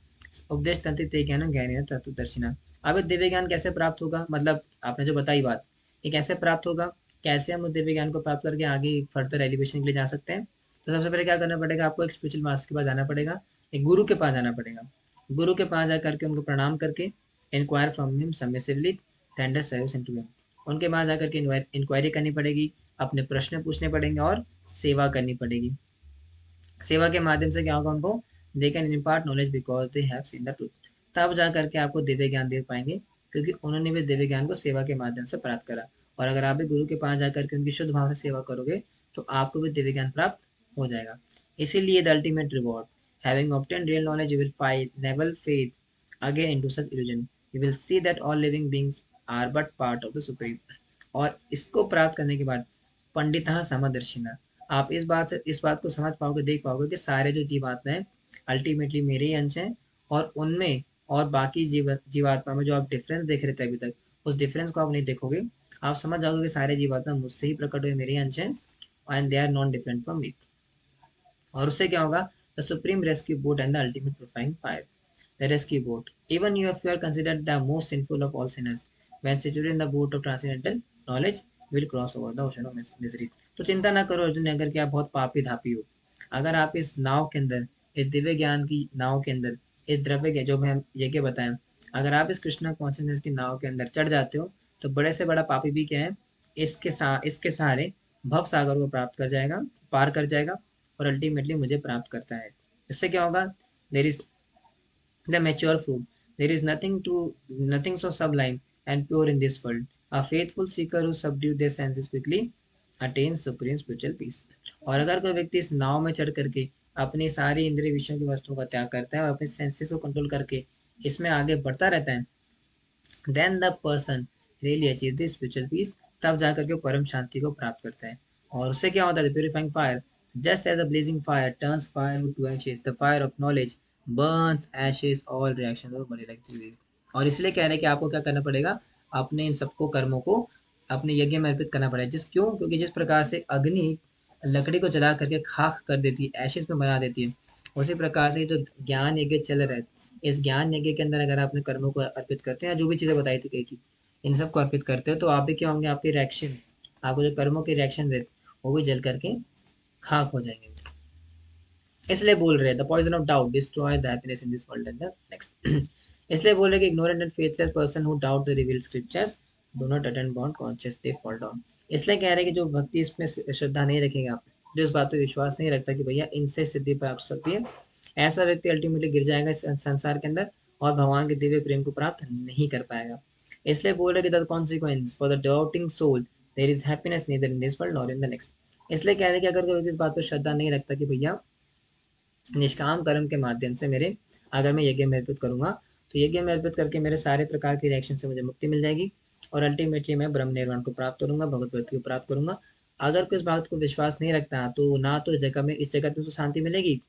उपदेश तंत्र ते ज्ञान ज्ञानेन तत्वदर्शिना। अब ये दिव्य ज्ञान कैसे प्राप्त होगा, मतलब आपने जो बताई बात, ये कैसे प्राप्त होगा, कैसे हम उस दिव्य ज्ञान को प्राप्त करके आगे फर्दर एलिवेशन के लिए जा सकते हैं। तो सबसे पहले क्या करना पड़ेगा, आपको एक स्पिरिचुअल मास्टर के पास जाना पड़ेगा, एक गुरु के पास जाना पड़ेगा। गुरु के पास जा करके उनको प्रणाम करके inquire from him submissively, tender service into him, उनके पास जाकर के इंक्वायरी करनी पड़ेगी, अपने प्रश्न पूछने पड़ेंगे और सेवा करनी पड़ेगी। सेवा के माध्यम से क्या होगा उनको, they can impart knowledge because they have seen the truth. तब जा करके आपको दिव्य ज्ञान दे पाएंगे, क्योंकि उन्होंने भी दिव्य ज्ञान को सेवा के माध्यम से प्राप्त करा। और अगर आप भी गुरु के पास जाकर के उनकी शुद्ध भाव से सेवा करोगे तो आपको भी दिव्य ज्ञान प्राप्त हो जाएगा। इसीलिए the ultimate reward, having obtained real knowledge, you will fight never fade again into such illusion, you will see that all living beings are but part of the supreme. और इसको प्राप्त करने के बाद पंडितः समदर्शिना, आप इस बात को समझ पाओगे, देख पाओगे कि सारे जो जीवात्मा है अल्टीमेटली मेरे ही अंश हैं, और उनमें और बाकी जीवात्मा में जो आप डिफरेंस देख रहे थे अभी तक, उस डिफरेंस को आप नहीं देखोगे। आप समझ जाओगे कि सारे जीवात्मा मुझसे ही प्रकट हुए, मेरे ही अंश हैं, and they are non different from me. और उससे क्या होगा, the supreme rescue boat and the ultimate purifying fire. The rescue boat. Even if you are considered the most sinful of all sinners, when situated in the boat of transcendental knowledge, you will cross over the ocean of misery. तो चिंता ना करो अर्जुन, अगर कि आप बहुत पापी धापी हो, अगर आप इस नाव के अंदर, इस दिव्य ज्ञान की नाव के अंदर, इस द्रव्य के जो मैं यज्ञ बताएं, अगर आप इस कृष्णा कॉन्शियसनेस की नाव के अंदर चढ़ जाते हो, तो बड़े से बड़ा पापी भी क्या है, इसके सहारे भव सागर को प्राप्त कर जाएगा, पार कर जाएगा, और अल्टीमेटली मुझे प्राप्त करता है। इससे क्या होगा, there is the mature fruit. There is nothing so sublime and pure in this world. A faithful seeker who subdues their senses quickly attains supreme spiritual peace. और अगर कोई व्यक्ति इस नाव में चढ़ करके अपनी सारी इंद्रिय विषयों की वस्तुओं का त्याग करता है और अपने सेंसेस को कंट्रोल करके इसमें आगे बढ़ता रहता है, then the person really achieve the spiritual peace, तब जाकर के परम शांति को प्राप्त करता है। और उससे क्या होता है, purifying fire, just as a blazing fire turns firewood to ashes, the fire of knowledge burns ashes all reactions of body like disease। और इसलिए कह रहे हैं कि आपको क्या करना पड़ेगा, अपने इन सबको कर्मों को अपने यज्ञ में अर्पित करना पड़ेगा। क्योंकि जिस प्रकार से अग्नि लकड़ी को जला करके खाक कर देती है, एशेस में बना देती है, उसी प्रकार से जो ज्ञान यज्ञ चल रहा है, इस ज्ञान यज्ञ के अंदर अगर आप अपने कर्मों को अर्पित करते हैं, जो भी चीजें बताई थी कही थी, इन सबको अर्पित करते हो, तो आप भी क्या होंगे, आपके रिएक्शन, आपको जो कर्मों के रिएक्शन है वो भी जल करके खाक हो जाएंगे। इसलिए बोल रहे हैं the poison of doubt destroy the happiness in this world and the next. इसलिए बोल रहे हैं कि ignorant and faithless person who doubt the revealed scriptures do not attend bond conscious, they fall down. इसलिए कह रहे हैं कि जो भक्ति इसमें श्रद्धा नहीं रखेगा, जो इस बात पर विश्वास नहीं रखता कि भैया इनसे सिद्धि प्राप्त हो सकती है, ऐसा व्यक्ति अल्टीमेटली गिर जाएगा इस संसार के अंदर और भगवान के दिव्य प्रेम को प्राप्त नहीं कर पाएगा। इसलिए बोल रहे कि the consequence for the doubting soul there is happiness neither in this world nor in the next. इसलिए कह रहे हैं कि अगर कोई इस बात पर श्रद्धा नहीं रखता कि भैया निष्काम कर्म के माध्यम से मेरे, अगर मैं यज्ञ में अर्पित करूंगा तो यज्ञ में अर्पित करके मेरे सारे प्रकार के रिएक्शन से मुझे मुक्ति मिल जाएगी और अल्टीमेटली मैं ब्रह्म निर्वाण को प्राप्त करूंगा, भगवत भक्ति को प्राप्त करूंगा। अगर कोई इस बात को विश्वास नहीं रखता तो ना तो जगह में, इस जगत में तो शांति मिलेगी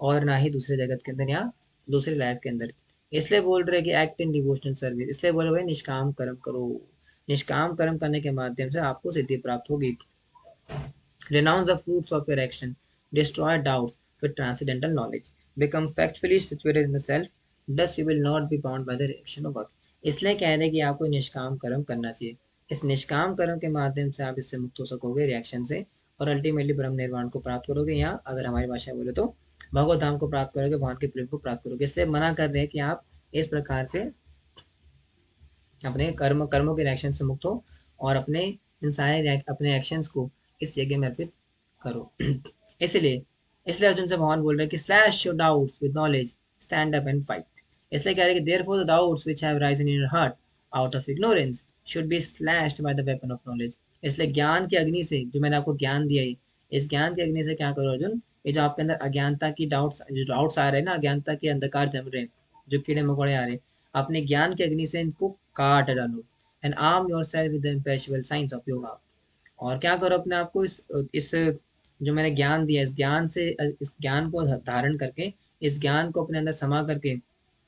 और ना ही दूसरे जगत के अंदर या दूसरी लाइफ के अंदर। इसलिए बोल रहे कि एक्ट इन डिवोशनल सर्विस, इसलिए बोल रहे निष्काम कर्म करो, निष्काम कर्म करने के माध्यम से आपको सिद्धि प्राप्त होगी। Renounce the fruits of your action, destroy doubts with transcendental knowledge, become factfully situated in the self, thus you will not be bound by the reaction of work। इसलिए कह रहे हैं कि आपको निष्काम कर्म करना चाहिए, इस निष्काम कर्म के माध्यम से आप इससे मुक्त हो सकोगे रिएक्शन से, और अल्टीमेटली ब्रह्म निर्वाण को प्राप्त करोगे, या अगर हमारी भाषा बोले तो भगवत धाम को प्राप्त करोगे, भगवान के प्रेम को प्राप्त करोगे। इसलिए मना कर रहे हैं कि आप इस प्रकार से अपने कर्मों के रिएक्शन से मुक्त हो और अपने इन सारे अपने एक्शंस को इस यज्ञ में अर्पित करो। इसलिए इसलिए अर्जुन से भगवान बोल रहे हैं कि slash your doubts with knowledge, stand up and fight. इसलिए कह रहे हैं कि therefore the doubts which have risen in your heart out of ignorance should be slashed by the weapon of knowledge. इसलिए ज्ञान की अग्नि से, जो मैंने आपको ज्ञान दिया है, इस ज्ञान की अग्नि से क्या करो अर्जुन, ये जो आपके अंदर अज्ञानता की डाउट्स आ रहे हैं ना, अज्ञानता के अंधकार जम रहे हैं, जो कीड़े मकोड़े आ रहे हैं, अपने ज्ञान की अग्नि से इनको काट डालो। And arm yourself with the imperishable science of yoga. और क्या करो, अपने आप को इस जो मैंने ज्ञान दिया, इस ज्ञान से, इस ज्ञान को धारण करके, इस ज्ञान को अपने अंदर समा करके,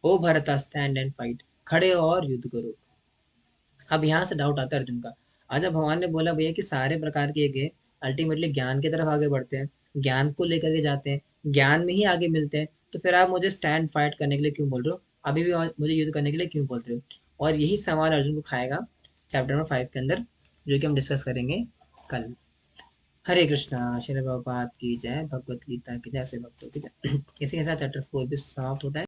ओ भरता स्टैंड एंड फाइट, खड़े हो और युद्ध करो। अब यहाँ से डाउट आता है अर्जुन का। आज जब भगवान ने बोला भैया कि सारे प्रकार के यज्ञ अल्टीमेटली ज्ञान की तरफ आगे बढ़ते हैं, ज्ञान को लेकर के जाते हैं, ज्ञान में ही आगे मिलते हैं, तो फिर आप मुझे स्टैंड फाइट करने के लिए क्यों बोल रहे हो, अभी भी मुझे युद्ध करने के लिए क्यों बोल रहे हो। और यही सवाल अर्जुन को खाएगा चैप्टर नंबर 5 के अंदर, जो कि हम डिस्कस करेंगे कल। हरे कृष्णा, श्री प्रभुपाद की जय, भगवत गीता की जय, से भक्तों की जय। इसी के साथ चैप्टर 4 भी समाप्त होता है।